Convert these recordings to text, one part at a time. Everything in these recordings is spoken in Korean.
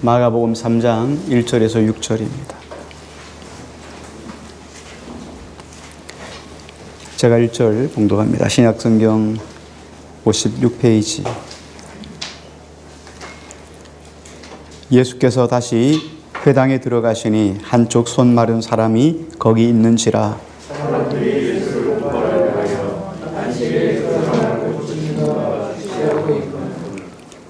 마가복음 3장 1절에서 6절입니다. 제가 1절 봉독합니다. 신약성경 56페이지. 예수께서 다시 회당에 들어가시니 한쪽 손 마른 사람이 거기 있는지라. 사람들이 예수를 공부하려 하여 안식에 들어가고 고치는 것을 취하고 있거늘.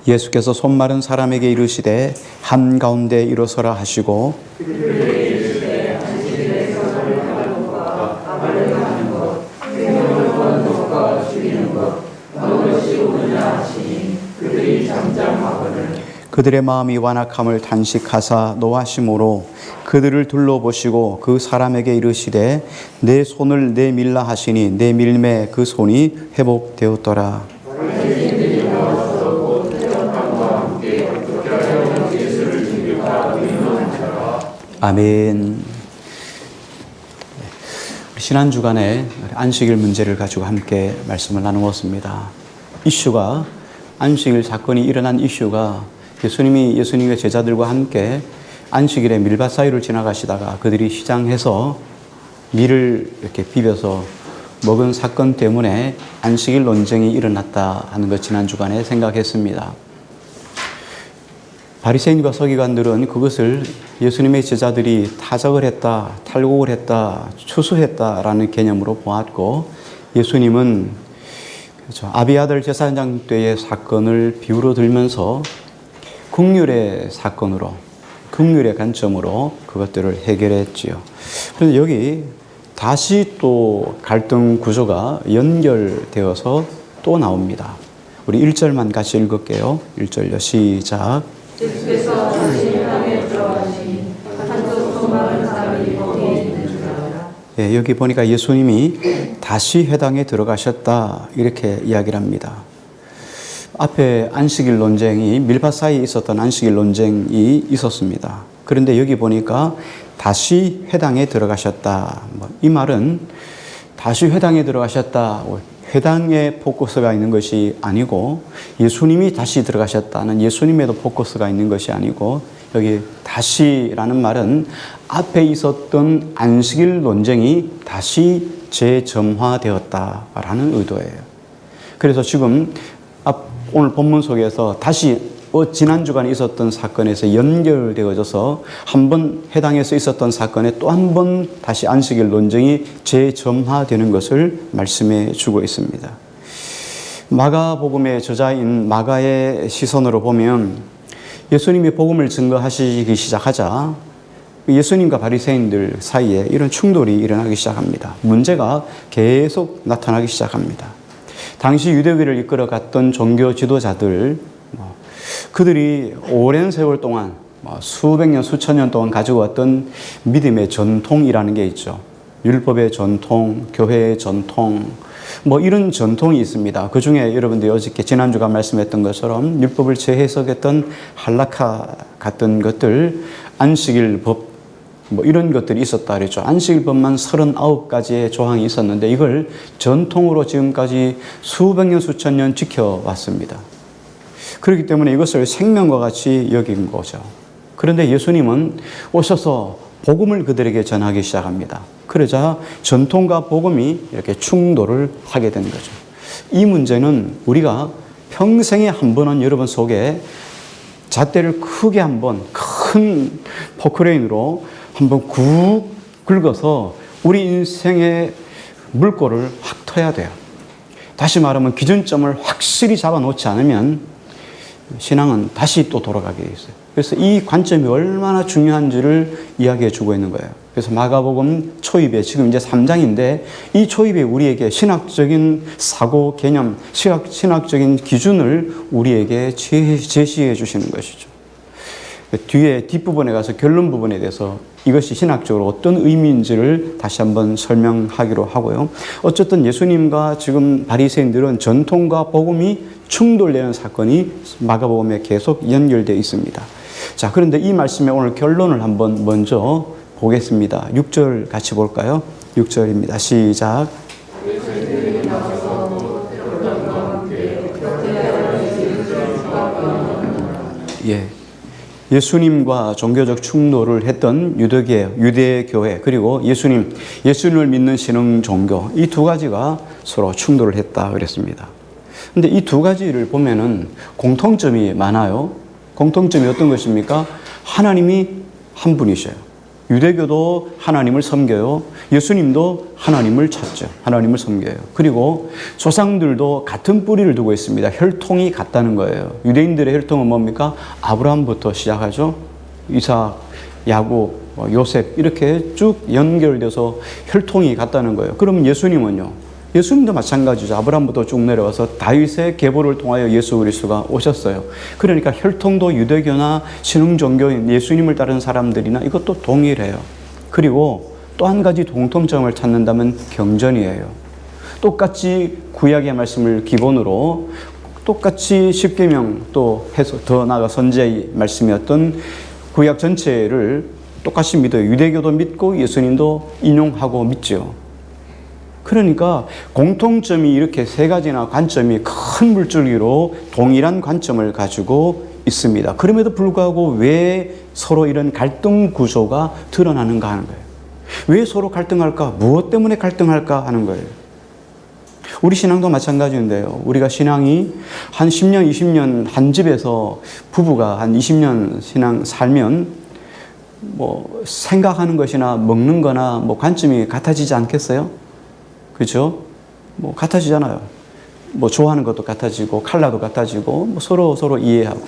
예수께서 손 마른 사람에게 이르시되 한가운데 일어서라 하시고 그들에게 이르시되 안식일에 서서하는 것과 아뢰는 것, 생명을 구하는 것과 죽이는 것 어느 것이 옳으냐 하시니 그들이 잠잠하거늘. 그들의 마음이 완악함을 단식하사 노하심으로 그들을 둘러보시고 그 사람에게 이르시되 내 손을 내밀라 하시니 내밀매 그 손이 회복되었더라. 아멘. 지난주간에 안식일 문제를 가지고 함께 말씀을 나누었습니다. 이슈가, 안식일 사건이 일어난 이슈가 예수님의 제자들과 함께 안식일에 밀밭 사이를 지나가시다가 그들이 시장에서 밀을 이렇게 비벼서 먹은 사건 때문에 안식일 논쟁이 일어났다 하는 것 지난주간에 생각했습니다. 바리새인과 서기관들은 그것을 예수님의 제자들이 타작을 했다, 탈곡을 했다, 추수했다라는 개념으로 보았고, 예수님은 아비아들 제사장 때의 사건을 비유로 들면서 긍휼의 사건으로, 긍휼의 관점으로 그것들을 해결했지요. 그런데 여기 다시 또 갈등 구조가 연결되어서 또 나옵니다. 우리 1절만 같이 읽을게요. 1절요. 시작. 예수께서 다시 회당에 들어가시니 한쪽 손 마른 사람이 거기에 있는지라. 예, 여기 보니까 예수님이 다시 회당에 들어가셨다 이렇게 이야기를 합니다. 앞에 안식일 논쟁이, 밀밭 사이에 있었던 안식일 논쟁이 있었습니다. 그런데 여기 보니까 다시 회당에 들어가셨다. 이 말은 다시 회당에 들어가셨다, 회당에 포커스가 있는 것이 아니고 예수님이 다시 들어가셨다는 예수님에도 포커스가 있는 것이 아니고, 여기 다시라는 말은 앞에 있었던 안식일 논쟁이 다시 재점화되었다라는 의도예요. 그래서 지금 오늘 본문 속에서 다시 지난 주간에 있었던 사건에서 연결되어져서 한번 해당에서 있었던 사건에 또 한 번 다시 안식일 논쟁이 재점화되는 것을 말씀해 주고 있습니다. 마가복음의 저자인 마가의 시선으로 보면 예수님이 복음을 증거하시기 시작하자 예수님과 바리새인들 사이에 이런 충돌이 일어나기 시작합니다. 문제가 계속 나타나기 시작합니다. 당시 유대교를 이끌어갔던 종교 지도자들, 그들이 오랜 세월 동안 수백 년, 수천 년 동안 가지고 왔던 믿음의 전통이라는 게 있죠. 율법의 전통, 교회의 전통, 이런 전통이 있습니다. 그 중에 여러분들이 어저께 지난주가 말씀했던 것처럼 율법을 재해석했던 할라카 같은 것들, 안식일 법, 이런 것들이 있었다 그랬죠. 안식일법만 39가지의 조항이 있었는데 이걸 전통으로 지금까지 수백 년, 수천 년 지켜왔습니다. 그렇기 때문에 이것을 생명과 같이 여긴 거죠. 그런데 예수님은 오셔서 복음을 그들에게 전하기 시작합니다. 그러자 전통과 복음이 이렇게 충돌을 하게 된 거죠. 이 문제는 우리가 평생에 한 번은 여러분 속에 잣대를 크게 한번 큰 포크레인으로 한번 꾹 긁어서 우리 인생의 물꼬를 확 터야 돼요. 다시 말하면 기준점을 확실히 잡아놓지 않으면 신앙은 다시 또 돌아가게 돼 있어요. 그래서 이 관점이 얼마나 중요한지를 이야기해 주고 있는 거예요. 그래서 마가복음 초입에 지금 이제 3장인데 이 초입에 우리에게 신학적인 사고 개념, 신학적인 기준을 우리에게 제시해 주시는 것이죠. 뒤에 뒷부분에 가서 결론 부분에 대해서 이것이 신학적으로 어떤 의미인지를 다시 한번 설명하기로 하고요. 어쨌든 예수님과 지금 바리새인들은 전통과 복음이 충돌되는 사건이 마가복음에 계속 연결되어 있습니다. 자, 그런데 이 말씀의 오늘 결론을 한번 먼저 보겠습니다. 6절 같이 볼까요? 6절입니다. 시작. 예. 예수님과 종교적 충돌을 했던 유대교회, 그리고 예수님을 믿는 신흥 종교, 이 두 가지가 서로 충돌을 했다 그랬습니다. 근데 이 두 가지를 보면은 공통점이 많아요. 공통점이 어떤 것입니까? 하나님이 한 분이셔요. 유대교도 하나님을 섬겨요. 예수님도 하나님을 찾죠. 하나님을 섬겨요. 그리고 조상들도 같은 뿌리를 두고 있습니다. 혈통이 같다는 거예요. 유대인들의 혈통은 뭡니까? 아브라함부터 시작하죠. 이삭, 야곱, 요셉 이렇게 쭉 연결돼서 혈통이 같다는 거예요. 그럼 예수님은요? 예수님도 마찬가지죠. 아브라함부터 쭉 내려와서 다윗의 계보를 통하여 예수 그리스도가 오셨어요. 그러니까 혈통도 유대교나 신흥종교인 예수님을 따르는 사람들이나 이것도 동일해요. 그리고 또 한 가지 공통점을 찾는다면 경전이에요. 똑같이 구약의 말씀을 기본으로 똑같이 십계명 또 해서 더 나아가 선지자의 말씀이었던 구약 전체를 똑같이 믿어요. 유대교도 믿고 예수님도 인용하고 믿죠. 그러니까 공통점이 이렇게 세 가지나 관점이 큰 물줄기로 동일한 관점을 가지고 있습니다. 그럼에도 불구하고 왜 서로 이런 갈등 구조가 드러나는가 하는 거예요. 왜 서로 갈등할까? 무엇 때문에 갈등할까 하는 거예요. 우리 신앙도 마찬가지인데요. 우리가 신앙이 한 10년, 20년 한 집에서 부부가 한 20년 신앙 살면 뭐 생각하는 것이나 먹는 거나 뭐 관점이 같아지지 않겠어요? 그렇죠? 뭐 같아지잖아요. 뭐 좋아하는 것도 같아지고 컬러도 같아지고 뭐 서로 이해하고.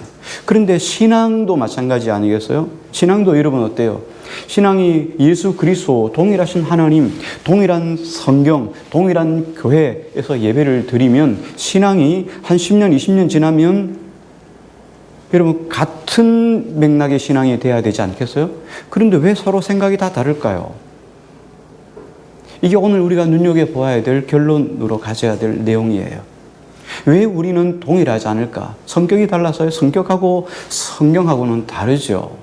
그런데 신앙도 마찬가지 아니겠어요? 신앙도 여러분 어때요? 신앙이 예수 그리스도, 동일하신 하나님, 동일한 성경, 동일한 교회에서 예배를 드리면 신앙이 한 10년, 20년 지나면 여러분 같은 맥락의 신앙이 돼야 되지 않겠어요? 그런데 왜 서로 생각이 다 다를까요? 이게 오늘 우리가 눈여겨보아야 될 결론으로 가져야 될 내용이에요. 왜 우리는 동일하지 않을까? 성격이 달라서요. 성격하고 성경하고는 다르죠.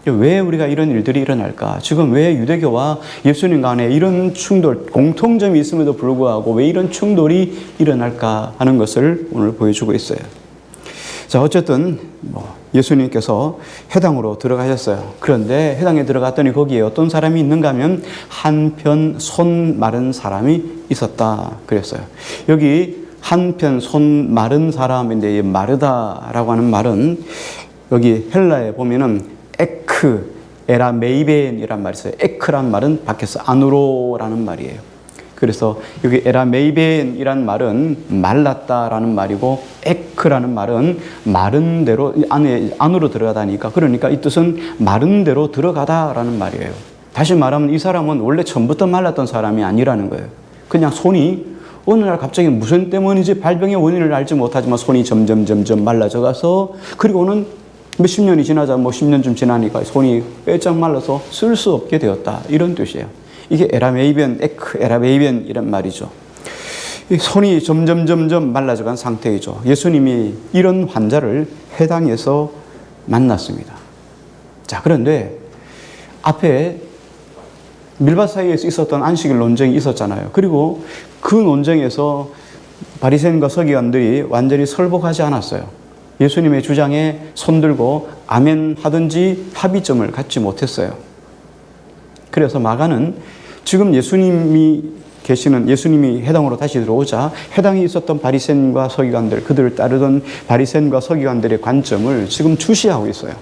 왜 우리가 이런 일들이 일어날까? 지금 왜 유대교와 예수님 간에 이런 충돌, 공통점이 있음에도 불구하고 왜 이런 충돌이 일어날까 하는 것을 오늘 보여주고 있어요. 자, 어쨌든 예수님께서 회당으로 들어가셨어요. 그런데 회당에 들어갔더니 거기에 어떤 사람이 있는가 하면 한편 손 마른 사람이 있었다 그랬어요. 여기 한편 손 마른 사람인데 이 마르다라고 하는 말은 여기 헬라에 보면은 에크, 에라메이벤이란 말이 있어요. 에크란 말은 밖에서 안으로라는 말이에요. 그래서 여기 에라메이벤이란 말은 말랐다라는 말이고 에크라는 말은 마른 대로 안으로 들어가다니까, 그러니까 이 뜻은 마른 대로 들어가다라는 말이에요. 다시 말하면 이 사람은 원래 처음부터 말랐던 사람이 아니라는 거예요. 그냥 손이 어느 날 갑자기 무슨 때문인지 발병의 원인을 알지 못하지만 손이 점점 말라져 가서, 그리고는 몇십 년이 지나자 10년쯤 지나니까 손이 빼짝 말라서 쓸 수 없게 되었다, 이런 뜻이에요. 이게 에라메이벤, 에라메이벤 이란 말이죠. 손이 점점 말라져간 상태이죠. 예수님이 이런 환자를 회당에서 만났습니다. 자, 그런데 앞에 밀밭 사이에서 있었던 안식일 논쟁이 있었잖아요. 그리고 그 논쟁에서 바리새인과 서기관들이 완전히 설복하지 않았어요. 예수님의 주장에 손들고 아멘 하든지 합의점을 갖지 못했어요. 그래서 마가는 지금 예수님이 회당으로 다시 들어오자 회당에 있었던 바리새인과 서기관들, 그들을 따르던 바리새인과 서기관들의 관점을 지금 주시하고 있어요.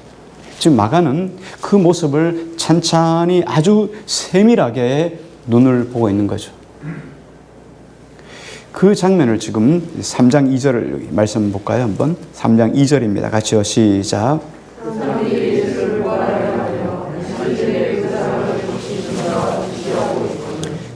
지금 마가는 그 모습을 찬찬히 아주 세밀하게 눈을 보고 있는 거죠. 그 장면을 지금 3장 2절을 말씀 볼까요? 한번 3장 2절입니다. 같이요. 시작.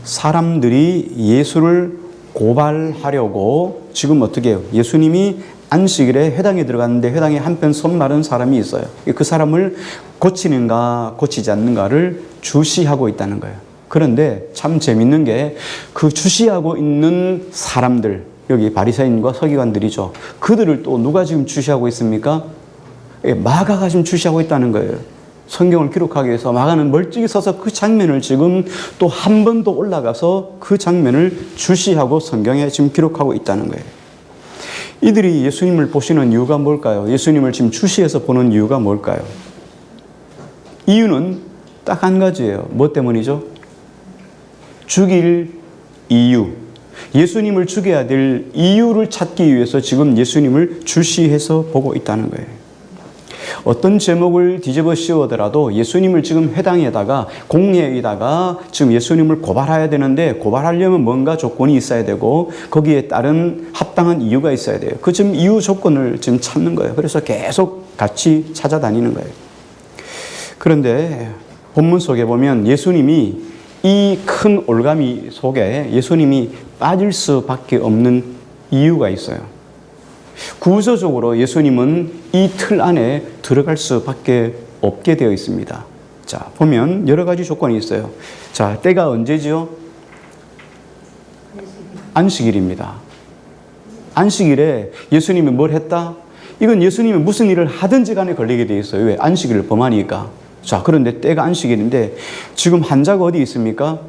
사람들이 예수를 고발하려고 지금 어떻게 해요? 예수님이 안식일에 회당에 들어갔는데 회당에 한편 손 마른 사람이 있어요. 그 사람을 고치는가 고치지 않는가를 주시하고 있다는 거예요. 그런데 참 재밌는 게 그 주시하고 있는 사람들, 여기 바리새인과 서기관들이죠. 그들을 또 누가 지금 주시하고 있습니까? 마가가 지금 주시하고 있다는 거예요. 성경을 기록하기 위해서 마가는 멀찍이 서서 그 장면을 지금 또 한 번 더 올라가서 그 장면을 주시하고 성경에 지금 기록하고 있다는 거예요. 이들이 예수님을 보시는 이유가 뭘까요? 예수님을 지금 주시해서 보는 이유가 뭘까요? 이유는 딱 한 가지예요. 뭐 때문이죠? 죽일 이유. 예수님을 죽여야 될 이유를 찾기 위해서 지금 예수님을 주시해서 보고 있다는 거예요. 어떤 제목을 뒤집어 씌우더라도 예수님을 지금 회당에다가 공회에다가 지금 예수님을 고발해야 되는데 고발하려면 뭔가 조건이 있어야 되고 거기에 따른 합당한 이유가 있어야 돼요. 그 지금 이유 조건을 지금 찾는 거예요. 그래서 계속 같이 찾아다니는 거예요. 그런데 본문 속에 보면 예수님이 이 큰 올가미 속에 예수님이 빠질 수밖에 없는 이유가 있어요. 구조적으로 예수님은 이 틀 안에 들어갈 수밖에 없게 되어 있습니다. 자, 보면 여러 가지 조건이 있어요. 자, 때가 언제지요? 안식일입니다. 안식일에 예수님이 뭘 했다? 이건 예수님이 무슨 일을 하든지 간에 걸리게 되어 있어요. 왜? 안식일을 범하니까. 자, 그런데 때가 안식일인데 지금 환자가 어디 있습니까?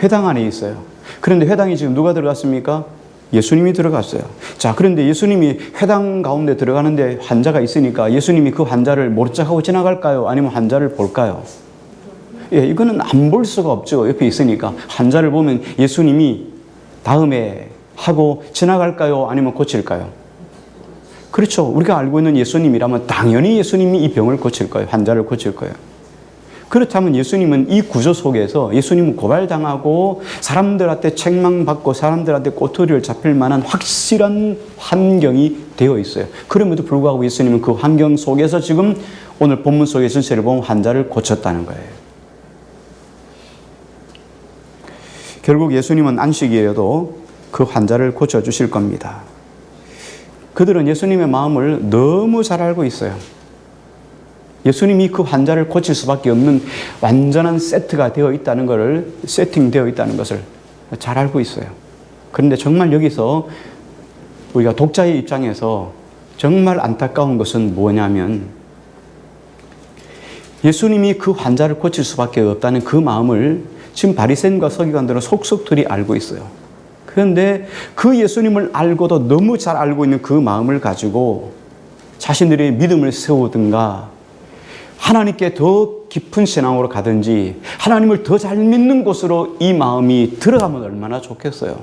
회당 안에 있어요. 그런데 회당에 지금 누가 들어갔습니까? 예수님이 들어갔어요. 자, 그런데 예수님이 회당 가운데 들어가는데 환자가 있으니까 예수님이 그 환자를 모르짝하고 지나갈까요? 아니면 환자를 볼까요? 예, 이거는 안 볼 수가 없죠. 옆에 있으니까. 환자를 보면 예수님이 다음에 하고 지나갈까요? 아니면 고칠까요? 그렇죠. 우리가 알고 있는 예수님이라면 당연히 예수님이 이 병을 고칠 거예요. 환자를 고칠 거예요. 그렇다면 예수님은 이 구조 속에서 예수님은 고발당하고 사람들한테 책망받고 사람들한테 꼬투리를 잡힐 만한 확실한 환경이 되어 있어요. 그럼에도 불구하고 예수님은 그 환경 속에서 지금 오늘 본문 속의 전체를 보면 환자를 고쳤다는 거예요. 결국 예수님은 안식일에도 그 환자를 고쳐주실 겁니다. 그들은 예수님의 마음을 너무 잘 알고 있어요. 예수님이 그 환자를 고칠 수밖에 없는 완전한 세트가 되어 있다는 것을, 세팅되어 있다는 것을 잘 알고 있어요. 그런데 정말 여기서 우리가 독자의 입장에서 정말 안타까운 것은 뭐냐면 예수님이 그 환자를 고칠 수밖에 없다는 그 마음을 지금 바리새인과 서기관들은 속속들이 알고 있어요. 그런데 그 예수님을 알고도 너무 잘 알고 있는 그 마음을 가지고 자신들의 믿음을 세우든가 하나님께 더 깊은 신앙으로 가든지 하나님을 더 잘 믿는 곳으로 이 마음이 들어가면 얼마나 좋겠어요.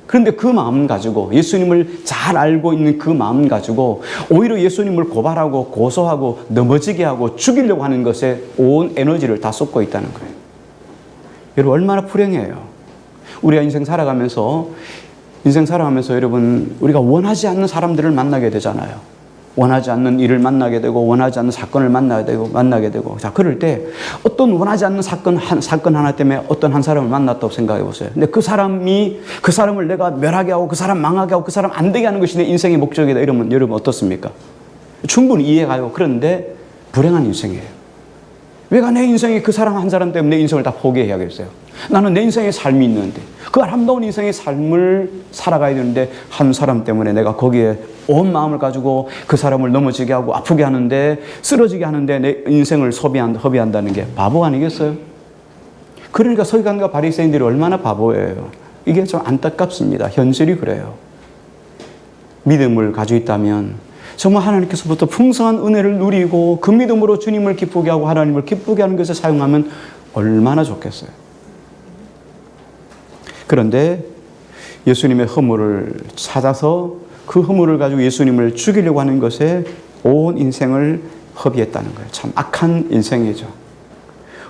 그런데 그 마음 가지고 예수님을 잘 알고 있는 그 마음 가지고 오히려 예수님을 고발하고 고소하고 넘어지게 하고 죽이려고 하는 것에 온 에너지를 다 쏟고 있다는 거예요. 여러분 얼마나 불행해요. 우리가 인생 살아가면서 여러분 우리가 원하지 않는 사람들을 만나게 되잖아요. 원하지 않는 일을 만나게 되고 원하지 않는 사건을 만나게 되고 자 그럴 때 어떤 원하지 않는 사건 하나 때문에 어떤 한 사람을 만났다고 생각해 보세요. 근데 그 사람을 내가 멸하게 하고 그 사람 망하게 하고 그 사람 안 되게 하는 것이 내 인생의 목적이다 이러면 여러분 어떻습니까? 충분히 이해가요. 그런데 불행한 인생이에요. 왜가 내 인생에 그 사람 한 사람 때문에 내 인생을 다 포기해야겠어요? 나는 내 인생의 삶이 있는데 그 아름다운 인생의 삶을 살아가야 되는데 한 사람 때문에 내가 거기에 온 마음을 가지고 그 사람을 넘어지게 하고 아프게 하는데 쓰러지게 하는데 내 인생을 허비한다는 게 바보 아니겠어요? 그러니까 서기관과 바리새인들이 얼마나 바보예요. 이게 좀 안타깝습니다. 현실이 그래요. 믿음을 가지고 있다면 정말 하나님께서부터 풍성한 은혜를 누리고 그 믿음으로 주님을 기쁘게 하고 하나님을 기쁘게 하는 것을 사용하면 얼마나 좋겠어요. 그런데 예수님의 허물을 찾아서 그 허물을 가지고 예수님을 죽이려고 하는 것에 온 인생을 허비했다는 거예요. 참 악한 인생이죠.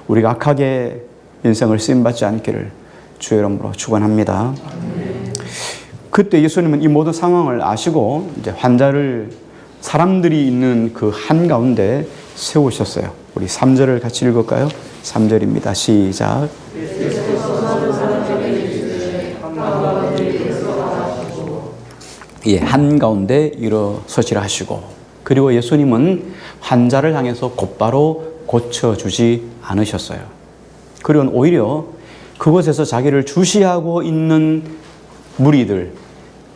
우리가 악하게 인생을 쓰임받지 않기를 주의 이름으로 축원합니다. 그때 예수님은 이 모든 상황을 아시고 이제 환자를 사람들이 있는 그 한가운데 세우셨어요. 우리 3절을 같이 읽을까요? 3절입니다. 시작. 예, 한가운데 일어서시라 하시고 그리고 예수님은 환자를 향해서 곧바로 고쳐주지 않으셨어요. 그리고 오히려 그곳에서 자기를 주시하고 있는 무리들,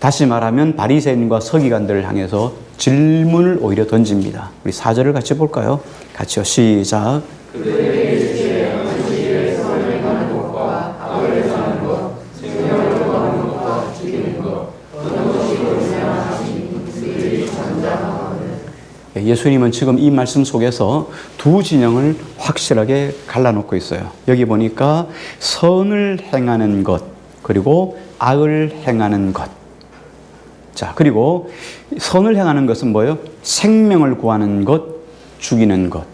다시 말하면 바리새인과 서기관들을 향해서 질문을 오히려 던집니다. 우리 4절을 같이 볼까요? 같이요. 시작. 예수님은 지금 이 말씀 속에서 두 진영을 확실하게 갈라놓고 있어요. 여기 보니까 선을 행하는 것, 그리고 악을 행하는 것. 자, 그리고 선을 행하는 것은 뭐예요? 생명을 구하는 것, 죽이는 것.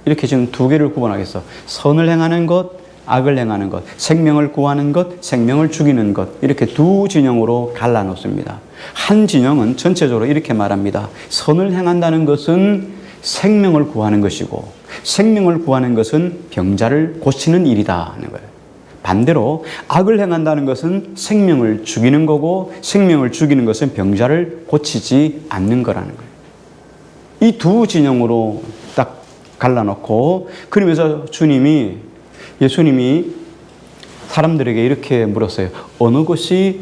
이렇게 지금 두 개를 구분하겠어. 선을 행하는 것, 악을 행하는 것, 생명을 구하는 것, 생명을 죽이는 것. 이렇게 두 진영으로 갈라놓습니다. 한 진영은 전체적으로 이렇게 말합니다. 선을 행한다는 것은 생명을 구하는 것이고, 생명을 구하는 것은 병자를 고치는 일이다 하는 거예요. 반대로 악을 행한다는 것은 생명을 죽이는 거고, 생명을 죽이는 것은 병자를 고치지 않는 거라는 거예요. 이 두 진영으로 딱 갈라놓고, 그러면서 예수님이 사람들에게 이렇게 물었어요. 어느 것이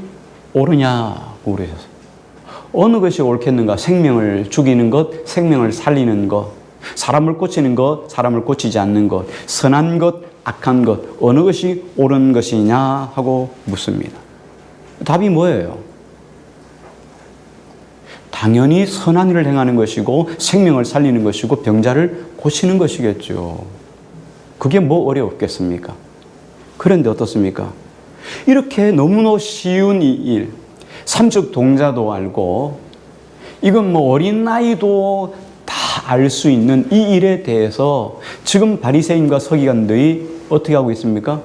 옳으냐고 물으셨어요. 어느 것이 옳겠는가? 생명을 죽이는 것, 생명을 살리는 것, 사람을 고치는 것, 사람을 고치지 않는 것, 선한 것, 악한 것, 어느 것이 옳은 것이냐 하고 묻습니다. 답이 뭐예요? 당연히 선한 일을 행하는 것이고 생명을 살리는 것이고 병자를 고치는 것이겠죠. 그게 뭐 어려웠겠습니까? 그런데 어떻습니까? 이렇게 너무나 쉬운 이 일, 삼척 동자도 알고 이건 뭐 어린아이도 다 알 수 있는 이 일에 대해서 지금 바리새인과 서기관들이 어떻게 하고 있습니까?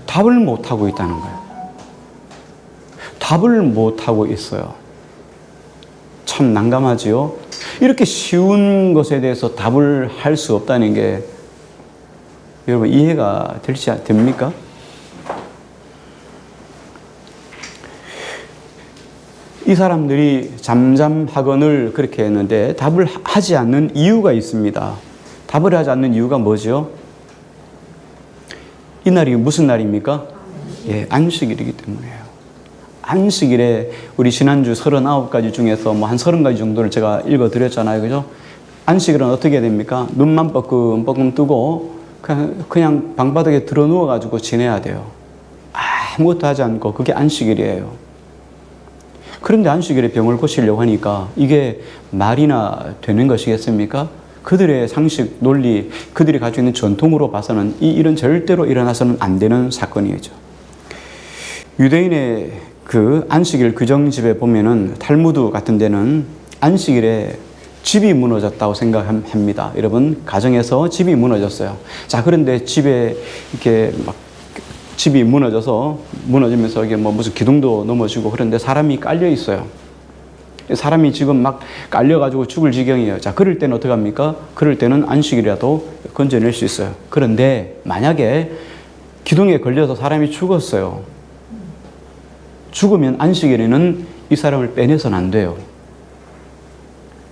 답을 못하고 있다는 거예요. 답을 못하고 있어요. 참 난감하지요? 이렇게 쉬운 것에 대해서 답을 할 수 없다는 게 여러분 이해가 됩니까? 이 사람들이 잠잠하건을 그렇게 했는데 답을 하지 않는 이유가 있습니다. 답을 하지 않는 이유가 뭐죠? 이 날이 무슨 날입니까? 예, 안식일이기 때문에요. 안식일에 우리 지난주 39가지 중에서 뭐 한 30가지 정도를 제가 읽어드렸잖아요. 그죠? 안식일은 어떻게 됩니까? 눈만 뻐끔뻐끔 뜨고 그냥 방바닥에 들어 누워가지고 지내야 돼요. 아무것도 하지 않고 그게 안식일이에요. 그런데 안식일에 병을 고치려고 하니까 이게 말이나 되는 것이겠습니까? 그들의 상식, 논리, 그들이 가지고 있는 전통으로 봐서는 이 일은 절대로 일어나서는 안 되는 사건이죠. 유대인의 그 안식일 규정집에 보면은 탈무드 같은 데는 안식일에 집이 무너졌다고 생각합니다. 여러분, 가정에서 집이 무너졌어요. 자, 그런데 집에 이렇게 막 집이 무너지면서 이게 뭐 무슨 기둥도 넘어지고 그런데 사람이 깔려 있어요. 사람이 지금 막 깔려가지고 죽을 지경이에요. 자, 그럴 때는 어떻게 합니까? 그럴 때는 안식이라도 건져낼 수 있어요. 그런데 만약에 기둥에 걸려서 사람이 죽었어요. 죽으면 안식일에는 이 사람을 빼내서는 안 돼요.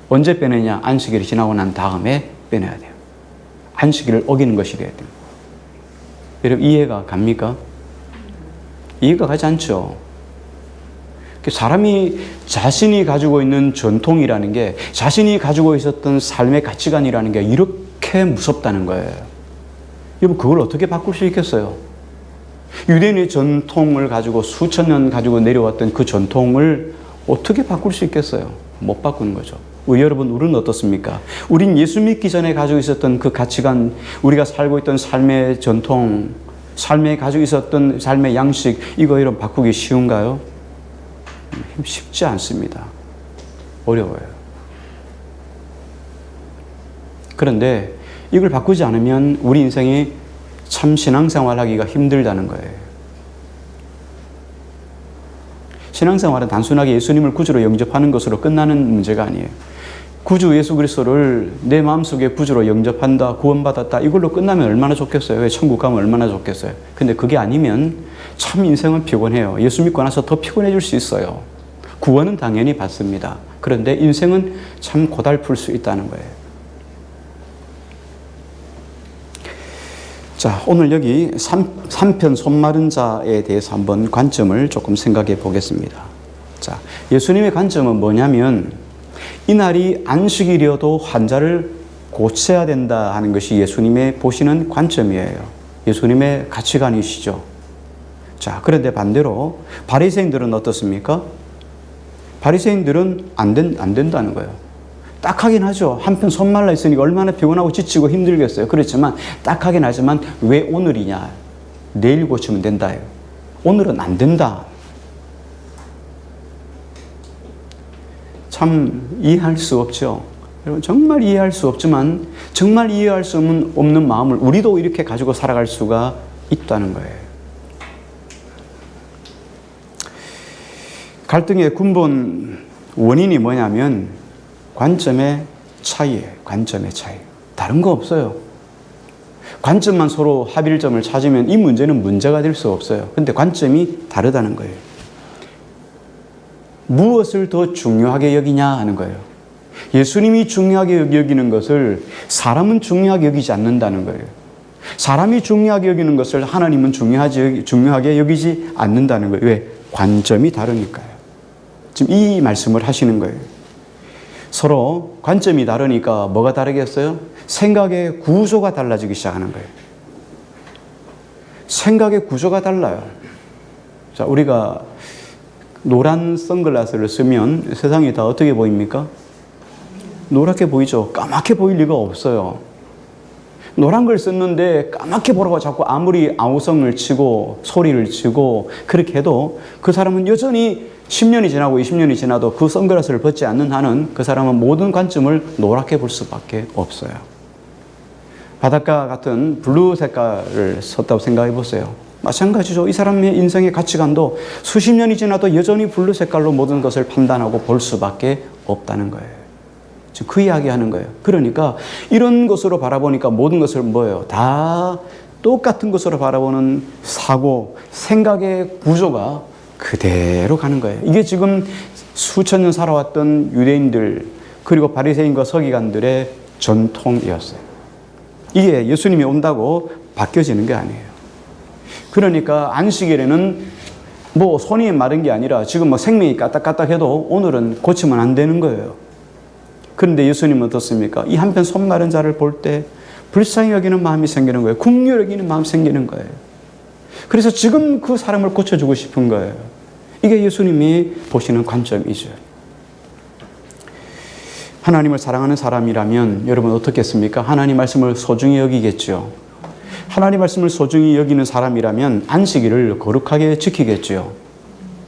언제 빼내냐? 안식일이 지나고 난 다음에 빼내야 돼요. 안식일을 어기는 것이 돼야 돼요. 여러분 이해가 갑니까? 이해가 가지 않죠. 사람이 자신이 가지고 있는 전통이라는 게, 자신이 가지고 있었던 삶의 가치관이라는 게 이렇게 무섭다는 거예요. 여러분 그걸 어떻게 바꿀 수 있겠어요? 유대인의 전통을 가지고 수천 년 가지고 내려왔던 그 전통을 어떻게 바꿀 수 있겠어요? 못 바꾸는 거죠. 여러분, 우리는 어떻습니까? 우린 예수 믿기 전에 가지고 있었던 그 가치관, 우리가 살고 있던 삶의 전통, 삶에 가지고 있었던 삶의 양식, 이거 여러분 바꾸기 쉬운가요? 쉽지 않습니다. 어려워요. 그런데 이걸 바꾸지 않으면 우리 인생이 참 신앙생활 하기가 힘들다는 거예요. 신앙생활은 단순하게 예수님을 구주로 영접하는 것으로 끝나는 문제가 아니에요. 구주 예수 그리스도를 내 마음속에 구주로 영접한다, 구원받았다, 이걸로 끝나면 얼마나 좋겠어요. 왜 천국 가면 얼마나 좋겠어요. 근데 그게 아니면 참 인생은 피곤해요. 예수 믿고 나서 더 피곤해질 수 있어요. 구원은 당연히 받습니다. 그런데 인생은 참 고달플 수 있다는 거예요. 자, 오늘 여기 3편 손마른 자에 대해서 한번 관점을 조금 생각해 보겠습니다. 자, 예수님의 관점은 뭐냐면 이날이 안식일이어도 환자를 고쳐야 된다 하는 것이 예수님의 보시는 관점이에요. 예수님의 가치관이시죠. 자, 그런데 반대로 바리새인들은 어떻습니까? 바리새인들은 안 된다는 거예요. 딱하긴 하죠. 한편 손 말라 있으니까 얼마나 피곤하고 지치고 힘들겠어요. 그렇지만 딱하긴 하지만 왜 오늘이냐? 내일 고치면 된다요. 오늘은 안 된다. 참 이해할 수 없죠. 여러분 정말 이해할 수 없지만 정말 이해할 수 없는 마음을 우리도 이렇게 가지고 살아갈 수가 있다는 거예요. 갈등의 근본 원인이 뭐냐면 관점의 차이예요. 관점의 차이. 다른 거 없어요. 관점만 서로 합일점을 찾으면 이 문제는 문제가 될 수 없어요. 근데 관점이 다르다는 거예요. 무엇을 더 중요하게 여기냐 하는 거예요. 예수님이 중요하게 여기는 것을 사람은 중요하게 여기지 않는다는 거예요. 사람이 중요하게 여기는 것을 하나님은 중요하게 여기지 않는다는 거예요. 왜? 관점이 다르니까요. 지금 이 말씀을 하시는 거예요. 서로 관점이 다르니까 뭐가 다르겠어요? 생각의 구조가 달라지기 시작하는 거예요. 생각의 구조가 달라요. 자, 우리가 노란 선글라스를 쓰면 세상이 다 어떻게 보입니까? 노랗게 보이죠. 까맣게 보일 리가 없어요. 노란 걸 썼는데 까맣게 보라고 자꾸 아무리 아우성을 치고 소리를 치고 그렇게 해도 그 사람은 여전히 10년이 지나고 20년이 지나도 그 선글라스를 벗지 않는 한은 그 사람은 모든 관점을 노랗게 볼 수밖에 없어요. 바닷가 같은 블루 색깔을 썼다고 생각해 보세요. 마찬가지죠. 이 사람의 인생의 가치관도 수십 년이 지나도 여전히 블루 색깔로 모든 것을 판단하고 볼 수밖에 없다는 거예요. 지금 그 이야기 하는 거예요. 그러니까 이런 것으로 바라보니까 모든 것을 뭐예요? 다 똑같은 것으로 바라보는 사고, 생각의 구조가 그대로 가는 거예요. 이게 지금 수천 년 살아왔던 유대인들 그리고 바리새인과 서기관들의 전통이었어요. 이게 예수님이 온다고 바뀌어지는 게 아니에요. 그러니까 안식일에는 뭐 손이 마른 게 아니라 지금 뭐 생명이 까딱까딱해도 오늘은 고치면 안 되는 거예요. 그런데 예수님은 어떻습니까? 이 한편 손 마른 자를 볼 때 불쌍히 여기는 마음이 생기는 거예요. 긍휼히 여기는 마음이 생기는 거예요. 그래서 지금 그 사람을 고쳐주고 싶은 거예요. 이게 예수님이 보시는 관점이죠. 하나님을 사랑하는 사람이라면 여러분 어떻겠습니까? 하나님 말씀을 소중히 여기겠죠. 하나님 말씀을 소중히 여기는 사람이라면 안식일을 거룩하게 지키겠죠.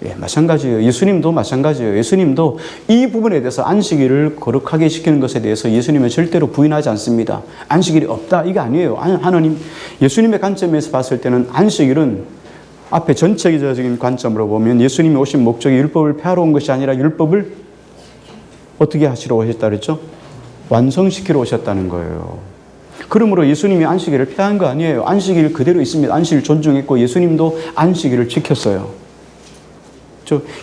예, 마찬가지예요. 예수님도 마찬가지예요. 예수님도 이 부분에 대해서 안식일을 거룩하게 지키는 것에 대해서 예수님은 절대로 부인하지 않습니다. 안식일이 없다 이게 아니에요. 하나님 예수님의 관점에서 봤을 때는 안식일은 앞에 전체적인 관점으로 보면 예수님이 오신 목적이 율법을 폐하러 온 것이 아니라 율법을 어떻게 하시러 오셨다 그랬죠? 완성시키러 오셨다는 거예요. 그러므로 예수님이 안식일을 폐한 거 아니에요. 안식일 그대로 있습니다. 안식일 존중했고 예수님도 안식일을 지켰어요.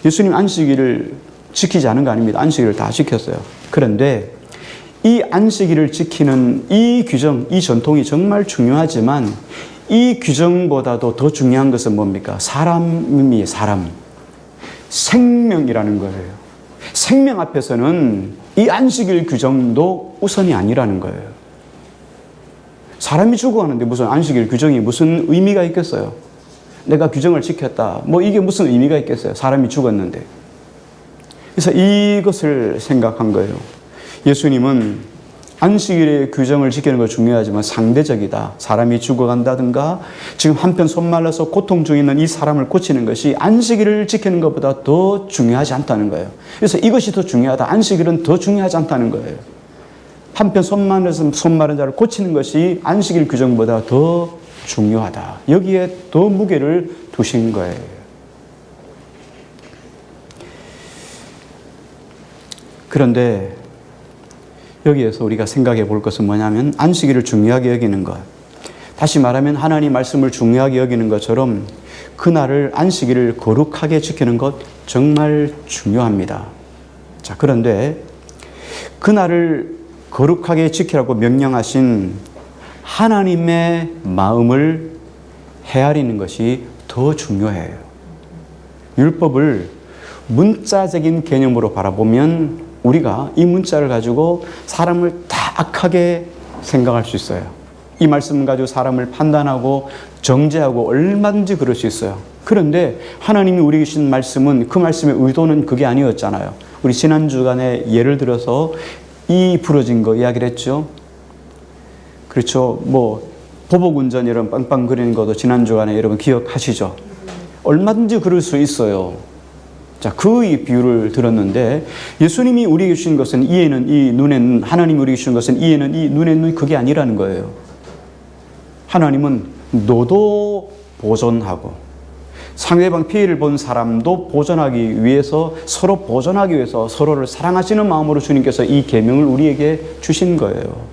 예수님 안식일을 지키지 않은 거 아닙니다. 안식일을 다 지켰어요. 그런데 이 안식일을 지키는 이 규정, 이 전통이 정말 중요하지만 이 규정보다도 더 중요한 것은 뭡니까? 사람이 사람. 생명이라는 거예요. 생명 앞에서는 이 안식일 규정도 우선이 아니라는 거예요. 사람이 죽어가는데 무슨 안식일 규정이 무슨 의미가 있겠어요? 내가 규정을 지켰다. 뭐 이게 무슨 의미가 있겠어요? 사람이 죽었는데. 그래서 이것을 생각한 거예요. 예수님은 안식일의 규정을 지키는 거 중요하지만 상대적이다. 사람이 죽어간다든가 지금 한편 손 말라서 고통 중에 있는 이 사람을 고치는 것이 안식일을 지키는 것보다 더 중요하지 않다는 거예요. 그래서 이것이 더 중요하다. 안식일은 더 중요하지 않다는 거예요. 한편 손 마른 자를 고치는 것이 안식일 규정보다 더 중요하다. 여기에 더 무게를 두신 거예요. 그런데 여기에서 우리가 생각해 볼 것은 뭐냐면 안식일을 중요하게 여기는 것. 다시 말하면 하나님 말씀을 중요하게 여기는 것처럼 그날을 안식일을 거룩하게 지키는 것 정말 중요합니다. 자, 그런데 그날을 거룩하게 지키라고 명령하신 하나님의 마음을 헤아리는 것이 더 중요해요. 율법을 문자적인 개념으로 바라보면 우리가 이 문자를 가지고 사람을 다 악하게 생각할 수 있어요. 이 말씀을 가지고 사람을 판단하고 정죄하고 얼마든지 그럴 수 있어요. 그런데 하나님이 우리에게 주신 말씀은 그 말씀의 의도는 그게 아니었잖아요. 우리 지난 주간에 예를 들어서 이 부러진 거 이야기를 했죠. 그렇죠. 뭐 보복운전 이런 빵빵 거리는 것도 지난 주간에 여러분 기억하시죠? 얼마든지 그럴 수 있어요. 자, 그 이 비유를 들었는데 예수님이 우리에게 주신 것은 이에는 이 눈에 눈, 하나님이 우리에게 주신 것은 이에는 이 눈에 눈, 그게 아니라는 거예요. 하나님은 너도 보존하고 상대방 피해를 본 사람도 보존하기 위해서, 서로 보존하기 위해서 서로를 사랑하시는 마음으로 주님께서 이 계명을 우리에게 주신 거예요.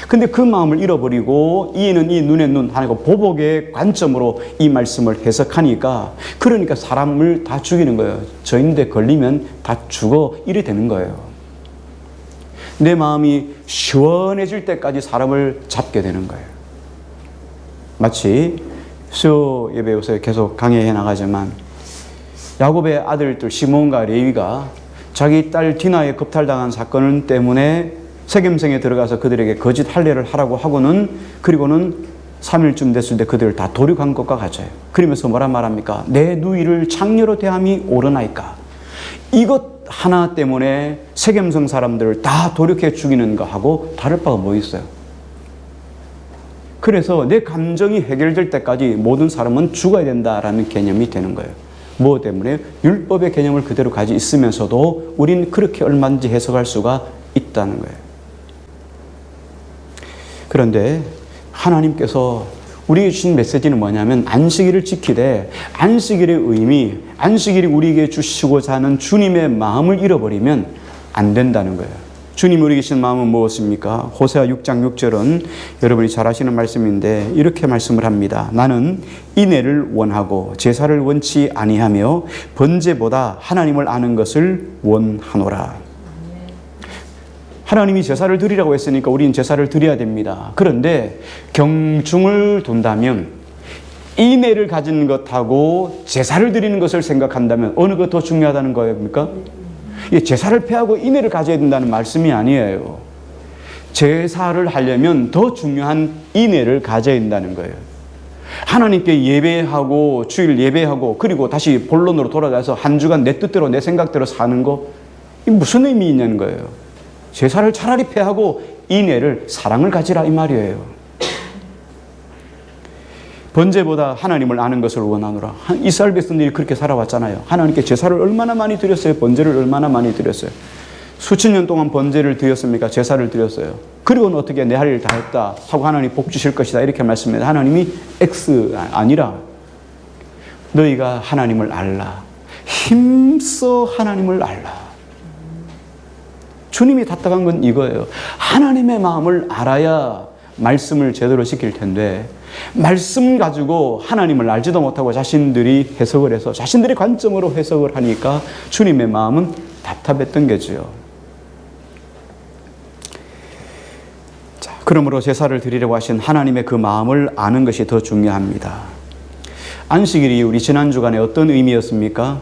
근데 그 마음을 잃어버리고 이에는 이 눈에 눈 하고 보복의 관점으로 이 말씀을 해석하니까, 그러니까 사람을 다 죽이는 거예요. 저인데 걸리면 다 죽어, 이래 되는 거예요. 내 마음이 시원해질 때까지 사람을 잡게 되는 거예요. 마치 수요 예배 요새 계속 강의해 나가지만 야곱의 아들들 시몬과 레위가 자기 딸 디나의 겁탈당한 사건 때문에 세겜성에 들어가서 그들에게 거짓 할례를 하라고 하고는, 그리고는 3일쯤 됐을 때 그들을 다 도륙한 것과 같아요. 그러면서 뭐라 말합니까? 내 누이를 창녀로 대함이 옳으나이까? 이것 하나 때문에 세겜성 사람들을 다 도륙해 죽이는 거하고 다를 바가 뭐 있어요? 그래서 내 감정이 해결될 때까지 모든 사람은 죽어야 된다라는 개념이 되는 거예요. 뭐 때문에? 율법의 개념을 그대로 가지고 있으면서도 우린 그렇게 얼마든지 해석할 수가 있다는 거예요. 그런데 하나님께서 우리에게 주신 메시지는 뭐냐면, 안식일을 지키되 안식일의 의미, 안식일이 우리에게 주시고자 하는 주님의 마음을 잃어버리면 안 된다는 거예요. 주님이 우리에게 주신 마음은 무엇입니까? 호세아 6장 6절은 여러분이 잘 아시는 말씀인데 이렇게 말씀을 합니다. 나는 인애를 원하고 제사를 원치 아니하며 번제보다 하나님을 아는 것을 원하노라. 하나님이 제사를 드리라고 했으니까 우리는 제사를 드려야 됩니다. 그런데 경중을 둔다면, 인애를 가진 것하고 제사를 드리는 것을 생각한다면 어느 것 더 중요하다는 거입니까? 제사를 폐하고 인애를 가져야 된다는 말씀이 아니에요. 제사를 하려면 더 중요한 인애를 가져야 된다는 거예요. 하나님께 예배하고 주일 예배하고 그리고 다시 본론으로 돌아가서 한 주간 내 뜻대로 내 생각대로 사는 거, 이게 무슨 의미 있냐는 거예요. 제사를 차라리 폐하고 인애를, 사랑을 가지라 이 말이에요. 번제보다 하나님을 아는 것을 원하노라. 이스라엘 백성들이 그렇게 살아왔잖아요. 하나님께 제사를 얼마나 많이 드렸어요. 번제를 얼마나 많이 드렸어요. 수천 년 동안 번제를 드렸습니까? 제사를 드렸어요. 그리고는 어떻게 내 할 일 다 했다 하고 하나님 복 주실 것이다 이렇게 말씀합니다. 하나님이 X 아니라 너희가 하나님을 알라. 힘써 하나님을 알라. 주님이 답답한 건 이거예요. 하나님의 마음을 알아야 말씀을 제대로 지킬 텐데, 말씀 가지고 하나님을 알지도 못하고 자신들이 해석을 해서 자신들의 관점으로 해석을 하니까 주님의 마음은 답답했던 거죠. 자, 그러므로 제사를 드리려고 하신 하나님의 그 마음을 아는 것이 더 중요합니다. 안식일이 우리 지난 주간에 어떤 의미였습니까?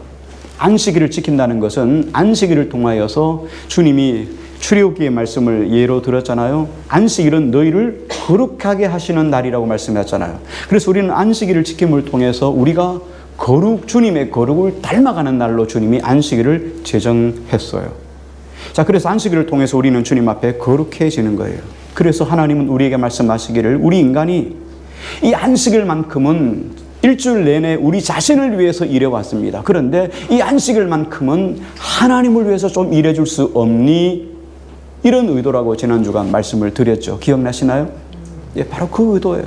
안식일을 지킨다는 것은 안식일을 통하여서 주님이 출애굽기의 말씀을 예로 들었잖아요. 안식일은 너희를 거룩하게 하시는 날이라고 말씀했잖아요. 그래서 우리는 안식일을 지킴을 통해서 우리가 주님의 거룩을 닮아가는 날로 주님이 안식일을 제정했어요. 자, 그래서 안식일을 통해서 우리는 주님 앞에 거룩해지는 거예요. 그래서 하나님은 우리에게 말씀하시기를, 우리 인간이 이 안식일만큼은 일주일 내내 우리 자신을 위해서 일해왔습니다. 그런데 이 안식일만큼은 하나님을 위해서 좀 일해줄 수 없니? 이런 의도라고 지난 주간 말씀을 드렸죠. 기억나시나요? 예, 바로 그 의도예요.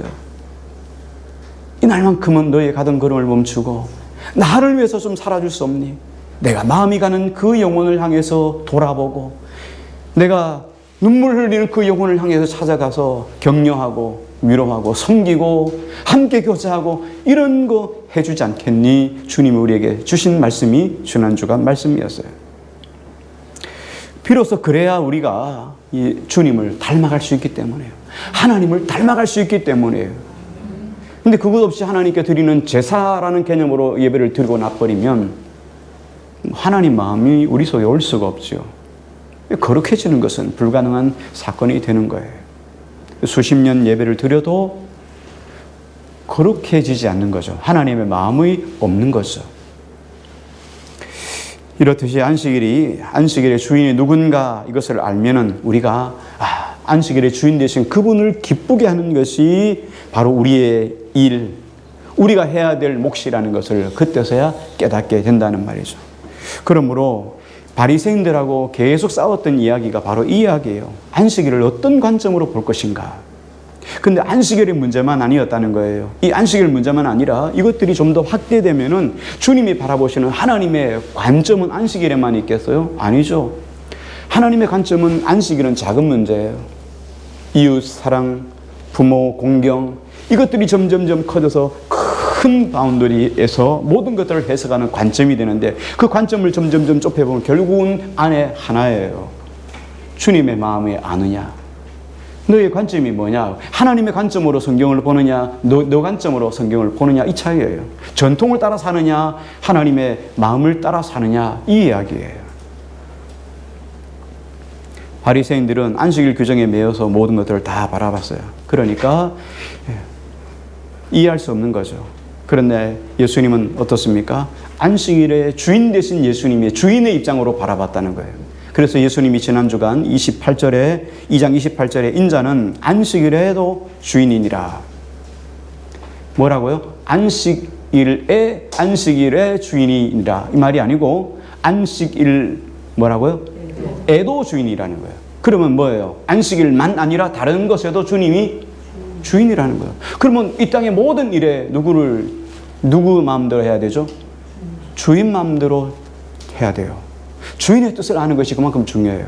이 날만큼은 너의 가던 걸음을 멈추고 나를 위해서 좀 살아줄 수 없니? 내가 마음이 가는 그 영혼을 향해서 돌아보고, 내가 눈물 흘리는 그 영혼을 향해서 찾아가서 격려하고 위로하고 섬기고 함께 교제하고 이런 거 해주지 않겠니? 주님이 우리에게 주신 말씀이 지난 주간 말씀이었어요. 비로소 그래야 우리가 이 주님을 닮아갈 수 있기 때문에요. 하나님을 닮아갈 수 있기 때문이에요. 근데 그것 없이 하나님께 드리는 제사라는 개념으로 예배를 드리고 나버리면 하나님 마음이 우리 속에 올 수가 없죠. 거룩해지는 것은 불가능한 사건이 되는 거예요. 수십 년 예배를 드려도 거룩해지지 않는 거죠. 하나님의 마음이 없는 거죠. 이렇듯이 안식일의 주인이 누군가 이것을 알면은 우리가 안식일의 주인 되신 그분을 기쁘게 하는 것이 바로 우리의 일, 우리가 해야 될 몫이라는 것을 그때서야 깨닫게 된다는 말이죠. 그러므로 바리새인들하고 계속 싸웠던 이야기가 바로 이 이야기예요. 안식일을 어떤 관점으로 볼 것인가. 근데 안식일의 문제만 아니었다는 거예요. 이 안식일 문제만 아니라 이것들이 좀 더 확대되면은 주님이 바라보시는 하나님의 관점은 안식일에만 있겠어요? 아니죠. 하나님의 관점은 안식일은 작은 문제예요. 이웃 사랑, 부모 공경, 이것들이 점점점 커져서 큰 바운더리에서 모든 것들을 해석하는 관점이 되는데 그 관점을 점점점 좁혀보면 결국은 안에 하나예요. 주님의 마음이 아느냐? 너의 관점이 뭐냐? 하나님의 관점으로 성경을 보느냐? 너 관점으로 성경을 보느냐? 이 차이예요. 전통을 따라 사느냐? 하나님의 마음을 따라 사느냐? 이 이야기예요. 바리새인들은 안식일 규정에 매여서 모든 것들을 다 바라봤어요. 그러니까 이해할 수 없는 거죠. 그런데 예수님은 어떻습니까? 안식일의 주인 되신 예수님의 주인의 입장으로 바라봤다는 거예요. 그래서 예수님이 지난 주간 2장 28절에 인자는 안식일에도 주인이니라. 뭐라고요? 안식일의 주인이니라. 이 말이 아니고 안식일 뭐라고요? 에도 주인이라는 거예요. 그러면 뭐예요? 안식일만 아니라 다른 것에도 주님이 주인이라는 거예요. 그러면 이 땅의 모든 일에 누구 마음대로 해야 되죠? 주인 마음대로 해야 돼요. 주인의 뜻을 아는 것이 그만큼 중요해요.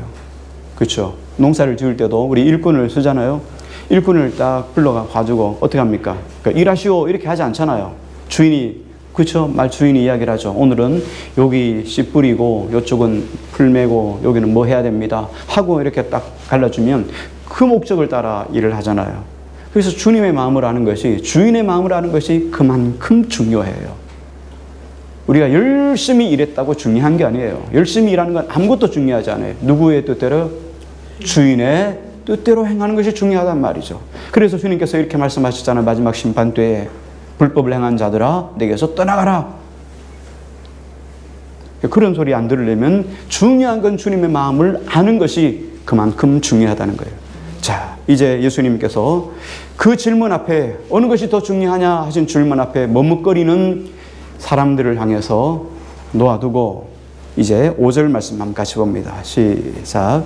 그렇죠? 농사를 지을 때도 우리 일꾼을 쓰잖아요. 일꾼을 딱 불러가 가지고 어떻게 합니까? 그러니까 일하시오 이렇게 하지 않잖아요. 주인이 그렇죠? 말 주인이 이야기를 하죠. 오늘은 여기 씨 뿌리고 이쪽은 풀 메고 여기는 뭐 해야 됩니다 하고 이렇게 딱 갈라주면 그 목적을 따라 일을 하잖아요. 그래서 주님의 마음을 아는 것이, 주인의 마음을 아는 것이 그만큼 중요해요. 우리가 열심히 일했다고 중요한 게 아니에요. 열심히 일하는 건 아무것도 중요하지 않아요. 누구의 뜻대로? 주인의 뜻대로 행하는 것이 중요하단 말이죠. 그래서 주님께서 이렇게 말씀하셨잖아요. 마지막 심판 때에 불법을 행한 자들아 내게서 떠나가라. 그런 소리 안 들으려면 중요한 건 주님의 마음을 아는 것이 그만큼 중요하다는 거예요. 자, 이제 예수님께서 그 질문 앞에 어느 것이 더 중요하냐 하신 질문 앞에 머뭇거리는 사람들을 향해서 놓아두고 이제 5절 말씀 한번 같이 봅니다. 시작.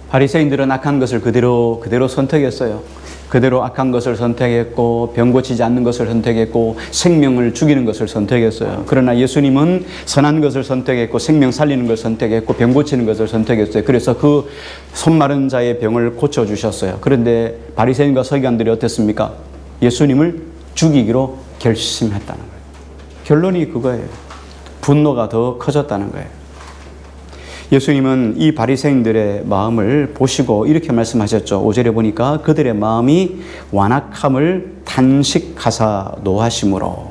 바리새인들은 악한 것을 그대로 선택했어요. 그대로 악한 것을 선택했고 병 고치지 않는 것을 선택했고 생명을 죽이는 것을 선택했어요. 그러나 예수님은 선한 것을 선택했고 생명 살리는 것을 선택했고 병 고치는 것을 선택했어요. 그래서 그 손 마른 자의 병을 고쳐주셨어요. 그런데 바리새인과 서기관들이 어땠습니까? 예수님을 죽이기로 결심했다는 거예요. 결론이 그거예요. 분노가 더 커졌다는 거예요. 예수님은 이 바리새인들의 마음을 보시고 이렇게 말씀하셨죠. 5절에 보니까 그들의 마음이 완악함을 탄식하사 노하심으로.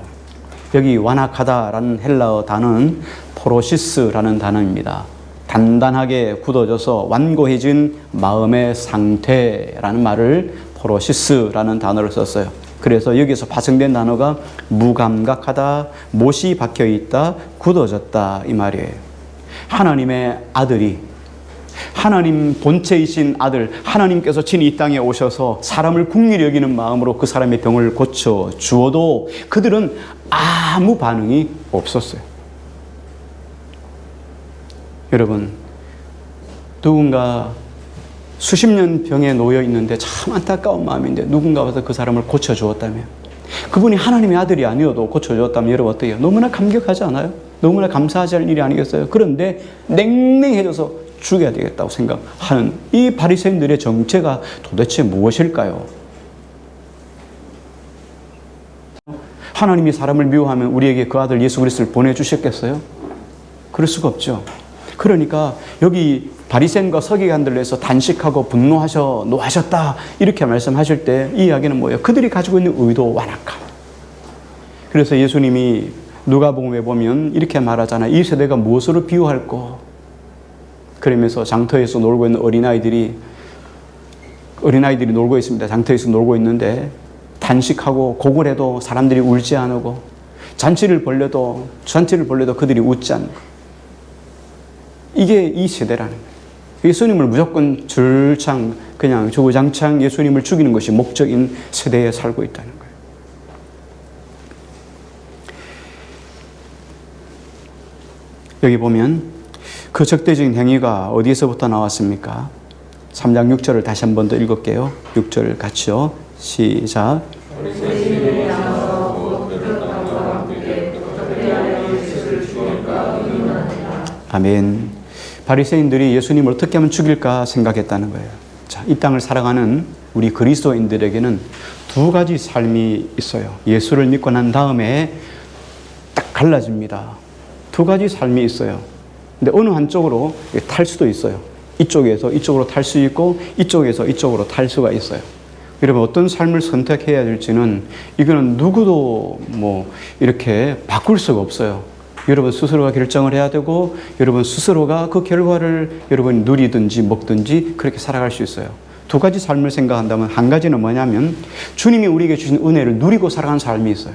여기 완악하다라는 헬라어 단어는 포로시스라는 단어입니다. 단단하게 굳어져서 완고해진 마음의 상태라는 말을 포로시스라는 단어를 썼어요. 그래서 여기서 파생된 단어가 무감각하다, 못이 박혀있다, 굳어졌다 이 말이에요. 하나님의 아들이, 하나님 본체이신 아들, 하나님께서 친히 이 땅에 오셔서 사람을 긍휼히 여기는 마음으로 그 사람의 병을 고쳐 주어도 그들은 아무 반응이 없었어요. 여러분, 누군가 수십 년 병에 놓여 있는데 참 안타까운 마음인데 누군가 와서 그 사람을 고쳐 주었다면, 그분이 하나님의 아들이 아니어도 고쳐 주었다면 여러분 어때요? 너무나 감격하지 않아요? 너무나 감사하지 않을 일이 아니겠어요? 그런데 냉랭해져서 죽여야 되겠다고 생각하는 이 바리새인들의 정체가 도대체 무엇일까요? 하나님이 사람을 미워하면 우리에게 그 아들 예수 그리스도를 보내주셨겠어요? 그럴 수가 없죠. 그러니까 여기 바리새인과 서기관들에서 단식하고 분노하셔 노하셨다 이렇게 말씀하실 때 이 이야기는 뭐예요? 그들이 가지고 있는 의도 완악함. 그래서 예수님이 누가복음에 보면 이렇게 말하잖아요. 이 세대가 무엇으로 비유할꼬? 그러면서 장터에서 놀고 있는 어린아이들이 놀고 있습니다. 장터에서 놀고 있는데 단식하고 고글해도 사람들이 울지 않고 잔치를 벌려도 그들이 웃지 않고, 이게 이 세대라는 거예요. 예수님을 무조건 줄창 그냥 주구장창 예수님을 죽이는 것이 목적인 세대에 살고 있다는 거예요. 여기 보면 그 적대적인 행위가 어디에서부터 나왔습니까? 3장 6절을 다시 한 번 더 읽을게요. 6절 같이요. 시작. 아멘. 바리새인들이 예수님을 어떻게 하면 죽일까 생각했다는 거예요. 자, 이 땅을 살아가는 우리 그리스도인들에게는 두 가지 삶이 있어요. 예수를 믿고 난 다음에 딱 갈라집니다. 두 가지 삶이 있어요. 근데 어느 한쪽으로 탈 수도 있어요. 이쪽에서 이쪽으로 탈 수 있고 이쪽에서 이쪽으로 탈 수가 있어요. 여러분, 어떤 삶을 선택해야 될지는 이거는 누구도 이렇게 바꿀 수가 없어요. 여러분 스스로가 결정을 해야 되고, 여러분 스스로가 그 결과를 여러분이 누리든지 먹든지 그렇게 살아갈 수 있어요. 두 가지 삶을 생각한다면, 한 가지는 뭐냐면 주님이 우리에게 주신 은혜를 누리고 살아가는 삶이 있어요.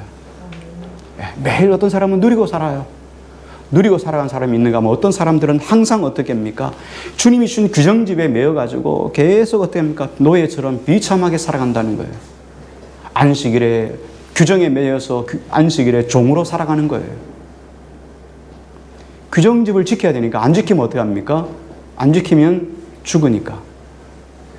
매일 어떤 사람은 누리고 살아요. 누리고 살아가는 사람이 있는가 하면, 어떤 사람들은 항상 어떻게 합니까? 주님이 주신 규정집에 매여가지고 계속 어떻게 합니까? 노예처럼 비참하게 살아간다는 거예요. 안식일에 규정에 매여서 안식일에 종으로 살아가는 거예요. 규정집을 지켜야 되니까 안 지키면 어떻게 합니까? 안 지키면 죽으니까.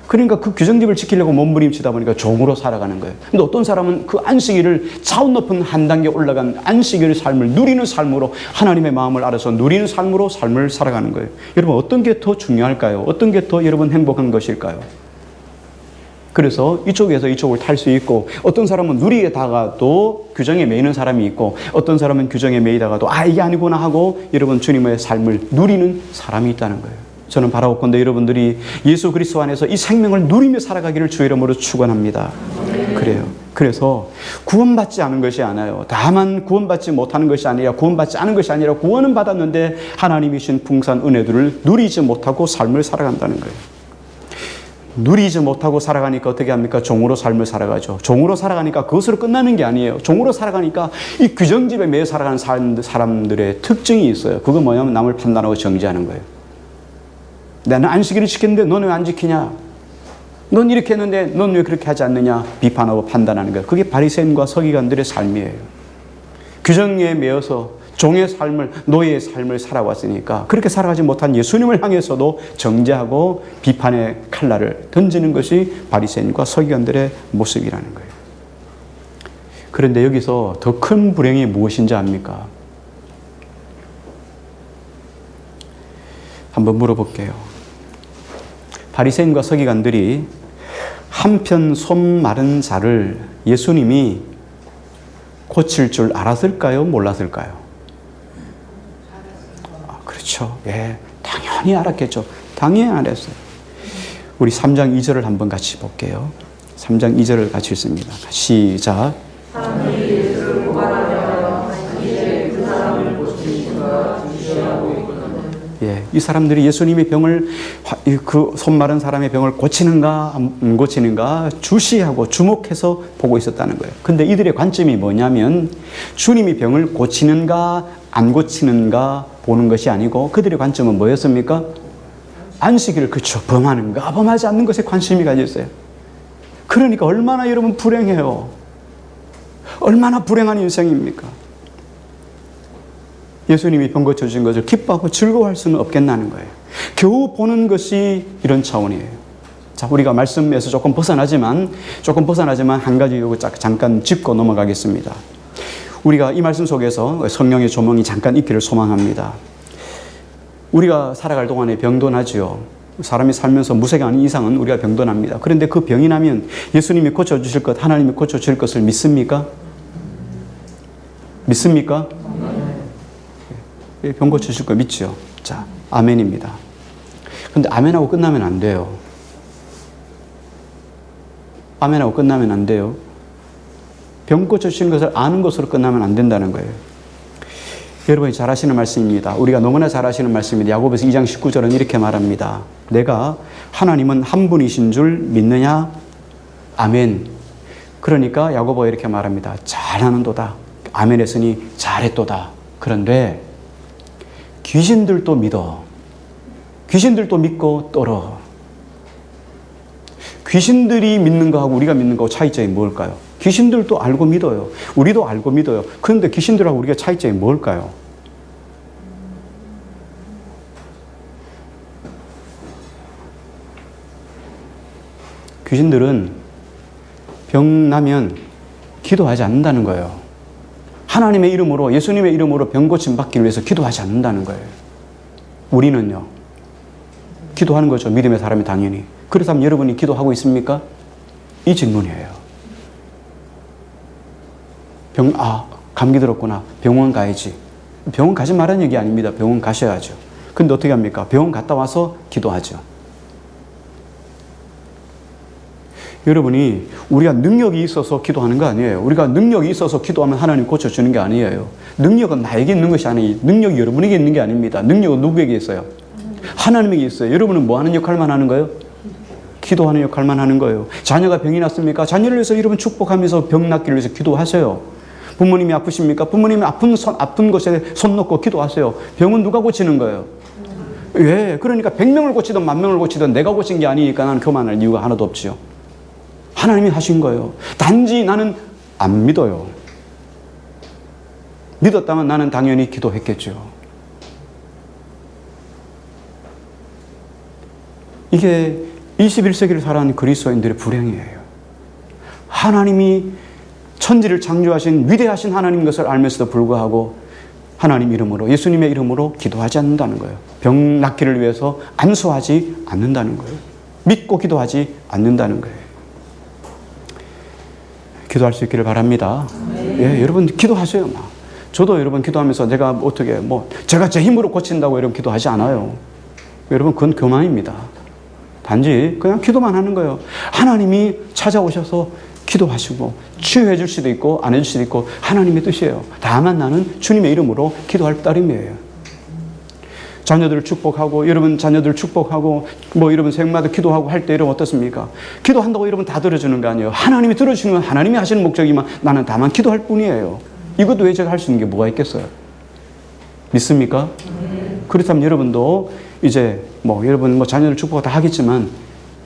그러니까 그 규정집을 지키려고 몸부림치다 보니까 종으로 살아가는 거예요. 근데 어떤 사람은 그 안식일을 차원 높은 한 단계 올라간 안식일의 삶을 누리는 삶으로, 하나님의 마음을 알아서 누리는 삶으로 삶을 살아가는 거예요. 여러분, 어떤 게 더 중요할까요? 어떤 게 더 여러분 행복한 것일까요? 그래서 이쪽에서 이쪽을 탈 수 있고, 어떤 사람은 누리다가도 규정에 매이는 사람이 있고, 어떤 사람은 규정에 매이다가도 이게 아니구나 하고 여러분 주님의 삶을 누리는 사람이 있다는 거예요. 저는 바라옵건대 여러분들이 예수 그리스도 안에서 이 생명을 누리며 살아가기를 주의 이름으로 축원합니다. 그래요. 그래서 구원받지 않은 것이 아니에요. 다만 구원받지 못하는 것이 아니라, 구원받지 않은 것이 아니라 구원은 받았는데 하나님이 주신 풍성한 은혜들을 누리지 못하고 삶을 살아간다는 거예요. 누리지 못하고 살아가니까 어떻게 합니까? 종으로 삶을 살아가죠. 종으로 살아가니까 그것으로 끝나는 게 아니에요. 종으로 살아가니까 이 규정집에 매여 살아가는 사람들의 특징이 있어요. 그건 뭐냐면 남을 판단하고 정죄하는 거예요. 나는 안식일을 지켰는데 너는 왜 안 지키냐? 넌 이렇게 했는데 넌 왜 그렇게 하지 않느냐? 비판하고 판단하는 거예요. 그게 바리새인과 서기관들의 삶이에요. 규정에 매여서 종의 삶을, 노예의 삶을 살아왔으니까 그렇게 살아가지 못한 예수님을 향해서도 정죄하고 비판의 칼날을 던지는 것이 바리새인과 서기관들의 모습이라는 거예요. 그런데 여기서 더 큰 불행이 무엇인지 압니까? 한번 물어볼게요. 바리새인과 서기관들이 한편 손 마른 자를 예수님이 고칠 줄 알았을까요? 몰랐을까요? 그렇죠. 예, 당연히 알았겠죠. 당연히 알았어요. 우리 3장 2절을 한번 같이 볼게요. 3장 2절을 같이 읽습니다. 시작. 예, 이 사람들이 예수님의 병을, 그 손 마른 사람의 병을 고치는가 안 고치는가 주시하고 주목해서 보고 있었다는 거예요. 근데 이들의 관점이 뭐냐면 주님이 병을 고치는가 안 고치는가 보는 것이 아니고, 그들의 관점은 뭐였습니까? 안식일을 범하는가 범하지 않는 것에 관심이 가져 있어요. 그러니까 얼마나 여러분 불행해요. 얼마나 불행한 인생입니까? 예수님이 병 고쳐주신 것을 기뻐하고 즐거워할 수는 없겠나는 거예요. 겨우 보는 것이 이런 차원이에요. 자, 우리가 말씀에서 조금 벗어나지만 한 가지 요거 잠깐 짚고 넘어가겠습니다. 우리가 이 말씀 속에서 성령의 조명이 잠깐 있기를 소망합니다. 우리가 살아갈 동안에 병도 나지요. 사람이 살면서 무색이 아닌 이상은 우리가 병도 납니다. 그런데 그 병이 나면 예수님이 고쳐주실 것, 하나님이 고쳐주실 것을 믿습니까? 믿습니까? 병 고쳐주실 거 믿죠? 자, 아멘입니다. 근데 아멘하고 끝나면 안 돼요. 아멘하고 끝나면 안 돼요. 병 고쳐주시는 것을 아는 것으로 끝나면 안 된다는 거예요. 여러분이 잘 아시는 말씀입니다. 우리가 너무나 잘 아시는 말씀입니다. 야고보서 2장 19절은 이렇게 말합니다. 내가 하나님은 한 분이신 줄 믿느냐? 아멘. 그러니까 야고보가 이렇게 말합니다. 잘하는도다. 아멘 했으니 잘했도다. 그런데 귀신들도 믿어. 귀신들도 믿고 떨어. 귀신들이 믿는 거하고 우리가 믿는 거하고 차이점이 뭘까요? 귀신들도 알고 믿어요. 우리도 알고 믿어요. 그런데 귀신들하고 우리가 차이점이 뭘까요? 귀신들은 병 나면 기도하지 않는다는 거예요. 하나님의 이름으로, 예수님의 이름으로 병 고침 받기 위해서 기도하지 않는다는 거예요. 우리는요, 기도하는 거죠. 믿음의 사람이 당연히. 그렇다면 여러분이 기도하고 있습니까? 이 질문이에요. 감기 들었구나. 병원 가야지. 병원 가지 말라는 얘기 아닙니다. 병원 가셔야죠. 근데 어떻게 합니까? 병원 갔다 와서 기도하죠. 여러분이 우리가 능력이 있어서 기도하는 거 아니에요. 우리가 능력이 있어서 기도하면 하나님 고쳐주는 게 아니에요. 능력은 나에게 있는 것이 아니에요. 능력이 여러분에게 있는 게 아닙니다. 능력은 누구에게 있어요? 하나님에게 있어요. 여러분은 뭐 하는 역할만 하는 거예요? 기도하는 역할만 하는 거예요. 자녀가 병이 났습니까? 자녀를 위해서 여러분 축복하면서 병 낫기를 위해서 기도하세요. 부모님이 아프십니까? 부모님이 아픈 곳에 손 놓고 기도하세요. 병은 누가 고치는 거예요? 왜? 그러니까 100명을 고치든 10,000명을 고치든 내가 고친 게 아니니까 나는 교만할 이유가 하나도 없지요. 하나님이 하신 거예요. 단지 나는 안 믿어요. 믿었다면 나는 당연히 기도했겠죠. 이게 21세기를 살아가는 그리스도인들의 불행이에요. 하나님이 천지를 창조하신 위대하신 하나님 것을 알면서도 불구하고 하나님 이름으로, 예수님의 이름으로 기도하지 않는다는 거예요. 병 낫기를 위해서 안수하지 않는다는 거예요. 믿고 기도하지 않는다는 거예요. 기도할 수 있기를 바랍니다. 예, 여러분 기도하세요. 저도 여러분 기도하면서 내가 어떻게 제가 제 힘으로 고친다고 여러분 기도하지 않아요. 여러분 그건 교만입니다. 단지 그냥 기도만 하는 거예요. 하나님이 찾아오셔서 기도하시고 치유해 줄 수도 있고 안 해줄 수도 있고 하나님의 뜻이에요. 다만 나는 주님의 이름으로 기도할 따름이에요. 자녀들을 축복하고 여러분 자녀들 축복하고 여러분 생마다 기도하고 할 때 여러분 어떻습니까? 기도한다고 여러분 다 들어주는 거 아니에요. 하나님이 들어주는 건 하나님이 하시는 목적이지만 나는 다만 기도할 뿐이에요. 이것도 왜 제가 할 수 있는 게 뭐가 있겠어요? 믿습니까? 그렇다면 여러분도 이제 여러분 자녀를 축복하고 다 하겠지만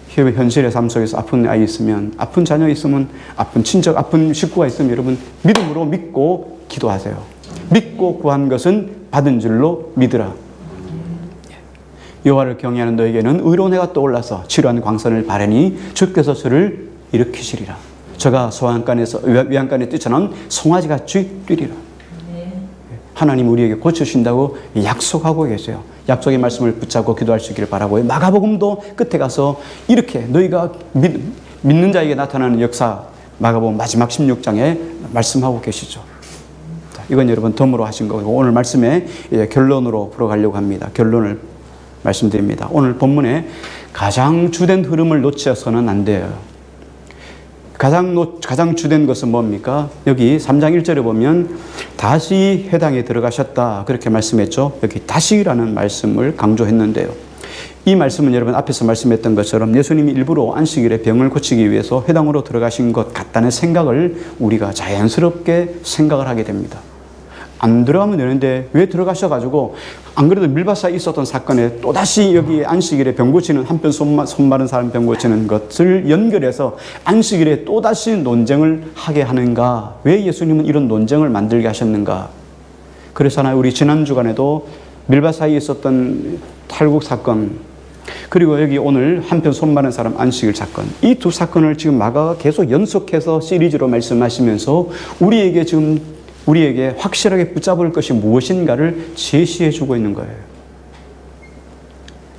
현실의 삶 속에서 아픈 아이 있으면, 아픈 자녀 있으면, 아픈 친척, 아픈 식구가 있으면 여러분 믿음으로 믿고 기도하세요. 믿고 구한 것은 받은 줄로 믿으라. 여호와를 경외하는 너에게는 의로운 해가 떠올라서 치료한 광선을 바라니 주께서 저를 일으키시리라. 저가 외양간에 뛰쳐나온 송아지같이 뛰리라. 하나님 우리에게 고쳐주신다고 약속하고 계세요. 약속의 말씀을 붙잡고 기도할 수 있기를 바라고요. 마가복음도 끝에 가서 이렇게 너희가 믿는 자에게 나타나는 역사, 마가복음 마지막 16장에 말씀하고 계시죠. 이건 여러분 덤으로 하신 거고 오늘 말씀의 결론으로 풀어가려고 합니다. 결론을 말씀드립니다. 오늘 본문에 가장 주된 흐름을 놓쳐서는 안 돼요. 가장 주된 것은 뭡니까? 여기 3장 1절에 보면 다시 회당에 들어가셨다 그렇게 말씀했죠. 여기 다시라는 말씀을 강조했는데요. 이 말씀은 여러분 앞에서 말씀했던 것처럼 예수님이 일부러 안식일에 병을 고치기 위해서 회당으로 들어가신 것 같다는 생각을 우리가 자연스럽게 생각을 하게 됩니다. 안 들어가면 되는데 왜 들어가셔가지고 안 그래도 밀밭사에 있었던 사건에 또다시 여기 안식일에 병 고치는 한편 손 마른 사람 병 고치는 것을 연결해서 안식일에 또다시 논쟁을 하게 하는가? 왜 예수님은 이런 논쟁을 만들게 하셨는가? 그래서 우리 지난 주간에도 밀밭사에 있었던 탈국 사건 그리고 여기 오늘 한편 손 마른 사람 안식일 사건 이 두 사건을 지금 마가가 계속 연속해서 시리즈로 말씀하시면서 우리에게 확실하게 붙잡을 것이 무엇인가를 제시해 주고 있는 거예요.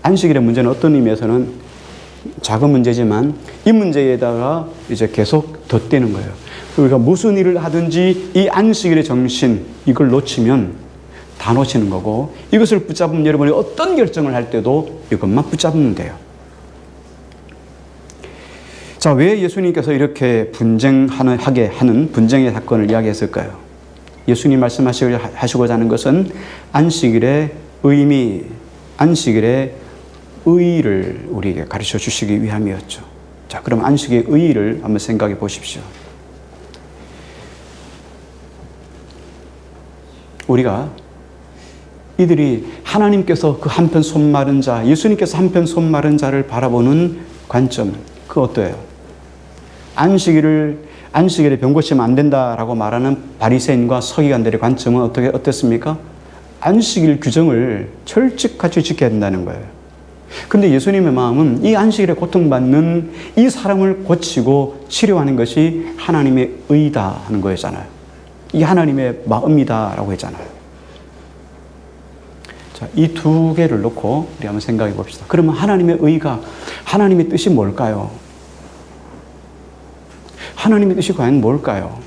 안식일의 문제는 어떤 의미에서는 작은 문제지만 이 문제에다가 이제 계속 덧대는 거예요. 우리가 무슨 일을 하든지 이 안식일의 정신 이걸 놓치면 다 놓치는 거고 이것을 붙잡으면 여러분이 어떤 결정을 할 때도 이것만 붙잡으면 돼요. 자, 왜 예수님께서 이렇게 분쟁하게 하는 분쟁의 사건을 이야기했을까요? 예수님 말씀하시고자 하는 것은 안식일의 의미, 안식일의 의의를 우리에게 가르쳐 주시기 위함이었죠. 자, 그럼 안식의 의의를 한번 생각해 보십시오. 우리가 이들이 하나님께서 그 한편 손 마른 자, 예수님께서 한편 손 마른 자를 바라보는 관점, 그거 어때요? 안식일에 병 고치면 안 된다라고 말하는 바리새인과 서기관들의 관점은 어땠습니까? 안식일 규정을 철칙같이 지켜야 된다는 거예요. 근데 예수님의 마음은 이 안식일에 고통받는 이 사람을 고치고 치료하는 것이 하나님의 의다 하는 거였잖아요. 이 하나님의 마음이다라고 했잖아요. 자, 이 두 개를 놓고 우리 한번 생각해 봅시다. 그러면 하나님의 의가, 하나님의 뜻이 뭘까요? 하나님의 뜻이 과연 뭘까요?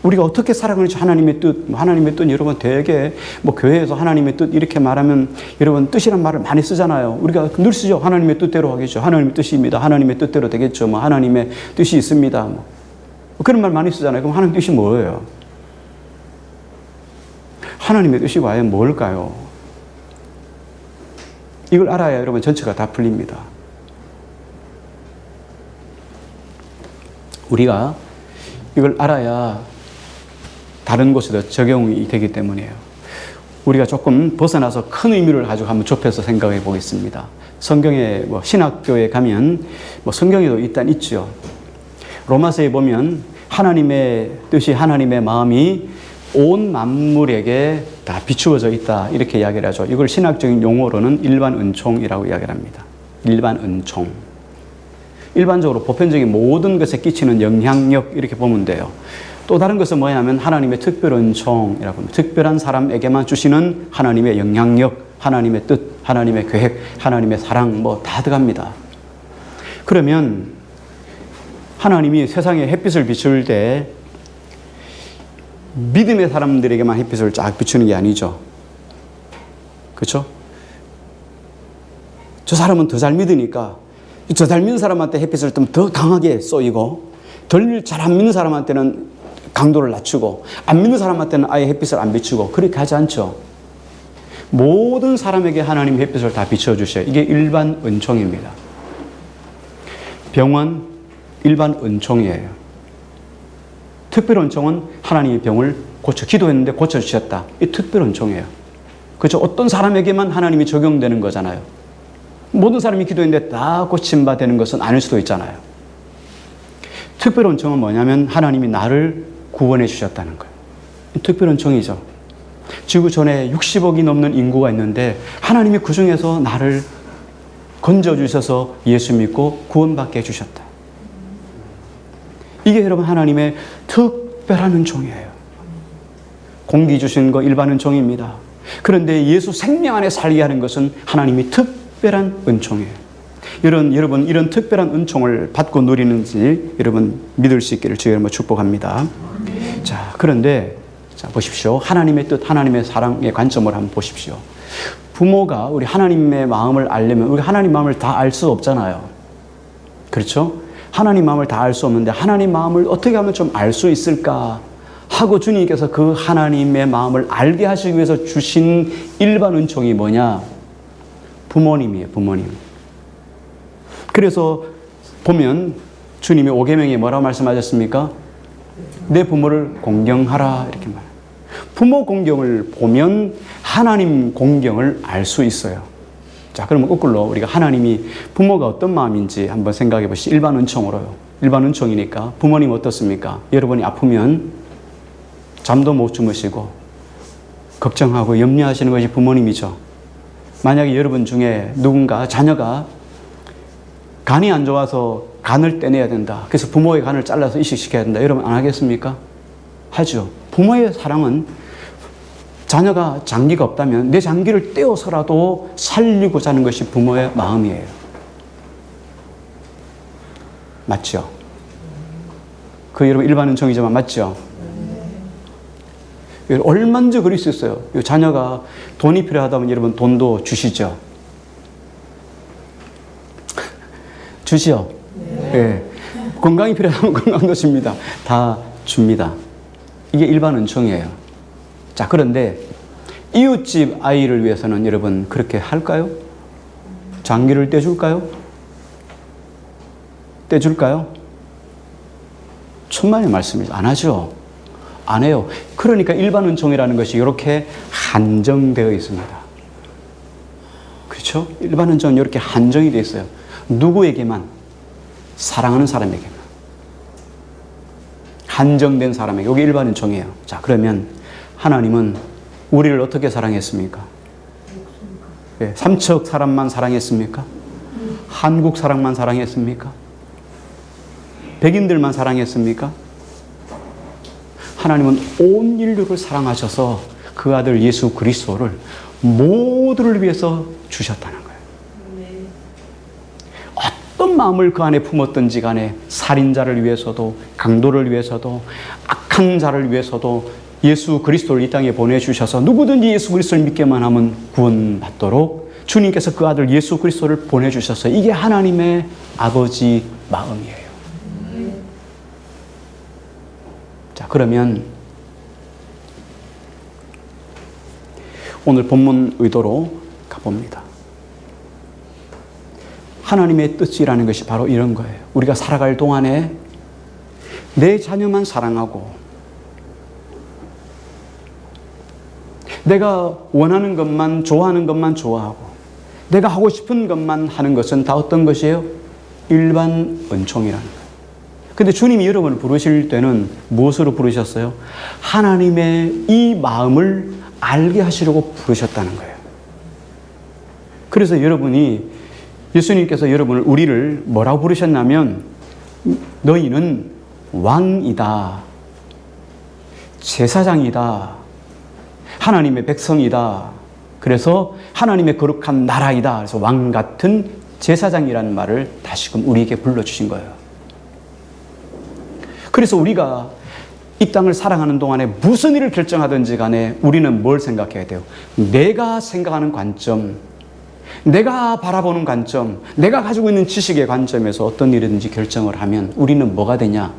우리가 어떻게 살아가는지 하나님의 뜻 여러분 되게 교회에서 하나님의 뜻 이렇게 말하면 여러분 뜻이란 말을 많이 쓰잖아요. 우리가 늘 쓰죠. 하나님의 뜻대로 하겠죠. 하나님의 뜻입니다. 하나님의 뜻대로 되겠죠. 하나님의 뜻이 있습니다. 그런 말 많이 쓰잖아요. 그럼 하나님의 뜻이 뭐예요? 하나님의 뜻이 과연 뭘까요? 이걸 알아야 여러분 전체가 다 풀립니다. 우리가 이걸 알아야 다른 곳에도 적용이 되기 때문이에요. 우리가 조금 벗어나서 큰 의미를 가지고 한번 좁혀서 생각해 보겠습니다. 성경에 신학교에 가면 성경에도 일단 있죠. 로마서에 보면 하나님의 뜻이, 하나님의 마음이 온 만물에게 다 비추어져 있다 이렇게 이야기를 하죠. 이걸 신학적인 용어로는 일반 은총이라고 이야기를 합니다. 일반 은총. 일반적으로 보편적인 모든 것에 끼치는 영향력 이렇게 보면 돼요. 또 다른 것은 뭐냐면 하나님의 특별 은총이라고 합니다. 특별한 사람에게만 주시는 하나님의 영향력, 하나님의 뜻, 하나님의 계획, 하나님의 사랑 다 들어갑니다. 그러면 하나님이 세상에 햇빛을 비출 때 믿음의 사람들에게만 햇빛을 쫙 비추는 게 아니죠. 그렇죠? 저 사람은 더 잘 믿으니까 저 잘 믿는 사람한테 햇빛을 좀 더 강하게 쏘이고 덜 잘 안 믿는 사람한테는 강도를 낮추고 안 믿는 사람한테는 아예 햇빛을 안 비추고 그렇게 하지 않죠. 모든 사람에게 하나님 햇빛을 다 비춰주셔요. 이게 일반 은총입니다. 병원 일반 은총이에요. 특별 은총은 하나님의 병을 기도했는데 고쳐주셨다. 이 특별 은총이에요. 그렇죠? 어떤 사람에게만 하나님이 적용되는 거잖아요. 모든 사람이 기도했는데 다 고침바 되는 것은 아닐 수도 있잖아요. 특별 은총은 뭐냐면 하나님이 나를 구원해 주셨다는 거예요. 특별 은총이죠. 지구 전에 60억이 넘는 인구가 있는데 하나님이 그 중에서 나를 건져주셔서 예수 믿고 구원받게 해주셨다. 이게 여러분 하나님의 특별한 은총이에요. 공기 주신 거 일반 은총입니다. 그런데 예수 생명 안에 살게 하는 것은 하나님이 특별한 은총이에요. 여러분 이런 특별한 은총을 받고 누리는지 여러분 믿을 수 있기를 주의 이름으로 축복합니다. 자, 그런데 보십시오. 하나님의 뜻, 하나님의 사랑의 관점을 한번 보십시오. 부모가 우리 하나님의 마음을 알려면 우리 하나님 마음을 다 알 수 없잖아요. 그렇죠? 하나님 마음을 다 알 수 없는데 하나님 마음을 어떻게 하면 좀 알 수 있을까 하고 주님께서 그 하나님의 마음을 알게 하시기 위해서 주신 일반 은총이 뭐냐? 부모님이에요. 부모님. 그래서 보면 주님이 5계명에 뭐라고 말씀하셨습니까? 내 부모를 공경하라 이렇게 말해요. 부모 공경을 보면 하나님 공경을 알 수 있어요. 자, 그러면 거꾸로 우리가 하나님이 부모가 어떤 마음인지 한번 생각해 보시죠. 일반 은총으로요. 일반 은총이니까 부모님 어떻습니까? 여러분이 아프면 잠도 못 주무시고 걱정하고 염려하시는 것이 부모님이죠. 만약에 여러분 중에 누군가 자녀가 간이 안 좋아서 간을 떼내야 된다. 그래서 부모의 간을 잘라서 이식시켜야 된다. 여러분 안 하겠습니까? 하죠. 부모의 사랑은 자녀가 장기가 없다면 내 장기를 떼어서라도 살리고자 하는 것이 부모의 마음이에요. 맞죠? 그 여러분 일반 은총이지만 맞죠? 얼마든지 그럴 수 있어요. 자녀가 돈이 필요하다면 여러분 돈도 주시죠? 주시죠? 네. 건강이 필요하면 건강도 줍니다. 다 줍니다. 이게 일반 은총이에요. 자, 그런데 이웃집 아이를 위해서는 여러분 그렇게 할까요? 장기를 떼줄까요? 떼줄까요? 천만의 말씀이죠. 안 하죠. 안 해요. 그러니까 일반 은총이라는 것이 이렇게 한정되어 있습니다. 그렇죠? 일반 은총은 이렇게 한정이 되어 있어요. 누구에게만? 사랑하는 사람에게만. 한정된 사람에게. 여기 일반 은총이에요. 자, 그러면 하나님은 우리를 어떻게 사랑했습니까? 네, 삼척 사람만 사랑했습니까? 한국 사람만 사랑했습니까? 백인들만 사랑했습니까? 하나님은 온 인류를 사랑하셔서 그 아들 예수 그리스도를 모두를 위해서 주셨다는 거예요. 어떤 마음을 그 안에 품었든지 간에 살인자를 위해서도, 강도를 위해서도, 악한 자를 위해서도 예수 그리스도를 이 땅에 보내주셔서 누구든지 예수 그리스도를 믿게만 하면 구원받도록 주님께서 그 아들 예수 그리스도를 보내주셔서 이게 하나님의 아버지 마음이에요. 자, 그러면 오늘 본문 의도로 가봅니다. 하나님의 뜻이라는 것이 바로 이런 거예요. 우리가 살아갈 동안에 내 자녀만 사랑하고 내가 원하는 것만, 좋아하는 것만 좋아하고 내가 하고 싶은 것만 하는 것은 다 어떤 것이에요? 일반 은총이라는 거예요. 근데 주님이 여러분을 부르실 때는 무엇으로 부르셨어요? 하나님의 이 마음을 알게 하시려고 부르셨다는 거예요. 그래서 여러분이 예수님께서 우리를 뭐라고 부르셨냐면 너희는 왕이다, 제사장이다, 하나님의 백성이다. 그래서 하나님의 거룩한 나라이다. 그래서 왕 같은 제사장이라는 말을 다시금 우리에게 불러주신 거예요. 그래서 우리가 이 땅을 살아가는 동안에 무슨 일을 결정하든지 간에 우리는 뭘 생각해야 돼요? 내가 생각하는 관점, 내가 바라보는 관점, 내가 가지고 있는 지식의 관점에서 어떤 일이든지 결정을 하면 우리는 뭐가 되냐?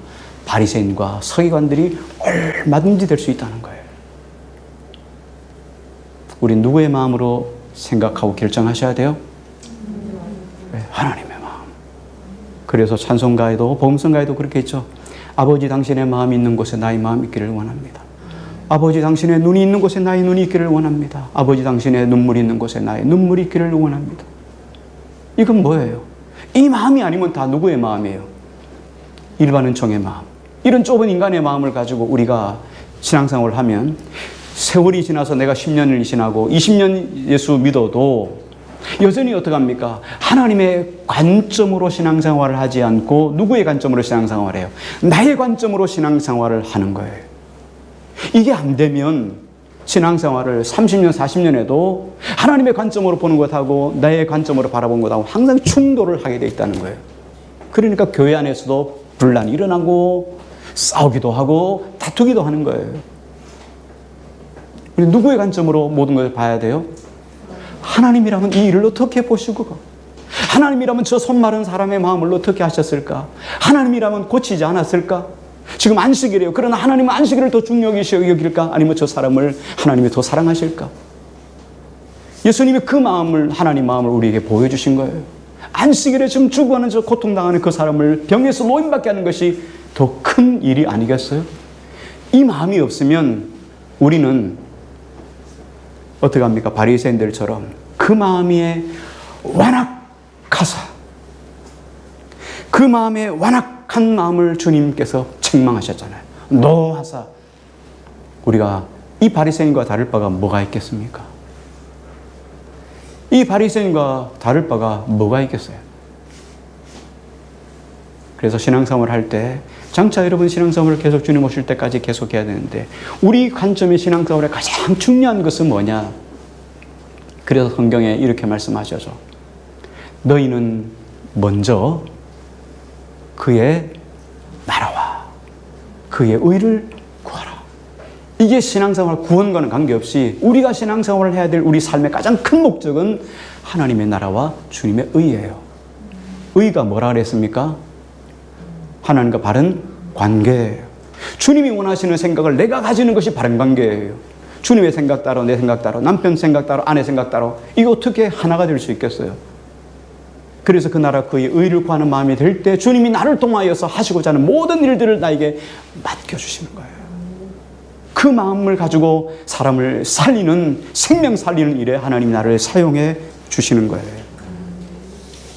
바리새인과 서기관들이 얼마든지 될 수 있다는 거예요. 우리 누구의 마음으로 생각하고 결정하셔야 돼요? 네, 하나님의 마음. 그래서 찬송가에도 복음성가에도 그렇게 했죠. 아버지 당신의 마음이 있는 곳에 나의 마음이 있기를 원합니다. 아버지 당신의 눈이 있는 곳에 나의 눈이 있기를 원합니다. 아버지 당신의 눈물이 있는 곳에 나의 눈물이 있기를 원합니다. 이건 뭐예요? 이 마음이 아니면 다 누구의 마음이에요? 일반 은총의 마음. 이런 좁은 인간의 마음을 가지고 우리가 신앙생활을 하면 세월이 지나서 내가 10년을 지나고 20년 예수 믿어도 여전히 어떡합니까? 하나님의 관점으로 신앙생활을 하지 않고 누구의 관점으로 신앙생활을 해요? 나의 관점으로 신앙생활을 하는 거예요. 이게 안 되면 신앙생활을 30년, 40년 해도 하나님의 관점으로 보는 것하고 나의 관점으로 바라보는 것하고 항상 충돌을 하게 돼 있다는 거예요. 그러니까 교회 안에서도 분란이 일어나고 싸우기도 하고 다투기도 하는 거예요. 우리 누구의 관점으로 모든 걸 봐야 돼요? 하나님이라면 이 일을 어떻게 보시고, 하나님이라면 저 손 마른 사람의 마음을 어떻게 하셨을까? 하나님이라면 고치지 않았을까? 지금 안식일이에요. 그러나 하나님은 안식일을 더 중요하게 여길까? 아니면 저 사람을 하나님이 더 사랑하실까? 예수님이 그 마음을, 하나님 마음을 우리에게 보여주신 거예요. 안식일에 지금 죽어가는 저 고통당하는 그 사람을 병에서 노인받게 하는 것이 더 큰 일이 아니겠어요? 이 마음이 없으면 우리는 어떻게 합니까? 바리새인들처럼 그 마음에 완악하사 그 마음에 완악한 마음을 주님께서 책망하셨잖아요. 노하사. 우리가 이 바리새인과 다를 바가 뭐가 있겠습니까? 이 바리새인과 다를 바가 뭐가 있겠어요? 그래서 신앙생활을 할 때 장차 여러분 신앙생활을 계속 주님 오실 때까지 계속 해야 되는데 우리 관점의 신앙생활의 가장 중요한 것은 뭐냐? 그래서 성경에 이렇게 말씀하셔서 너희는 먼저 그의 나라와 그의 의를 구하라. 이게 신앙생활 구원과는 관계없이 우리가 신앙생활을 해야 될 우리 삶의 가장 큰 목적은 하나님의 나라와 주님의 의예요. 의가 뭐라 그랬습니까? 하나님과 바른 관계예요. 주님이 원하시는 생각을 내가 가지는 것이 바른 관계예요. 주님의 생각 따로, 내 생각 따로, 남편 생각 따로, 아내 생각 따로, 이게 어떻게 하나가 될 수 있겠어요? 그래서 그 나라 그의 의를 구하는 마음이 될 때 주님이 나를 통하여서 하시고자 하는 모든 일들을 나에게 맡겨주시는 거예요. 그 마음을 가지고 사람을 살리는, 생명 살리는 일에 하나님이 나를 사용해 주시는 거예요.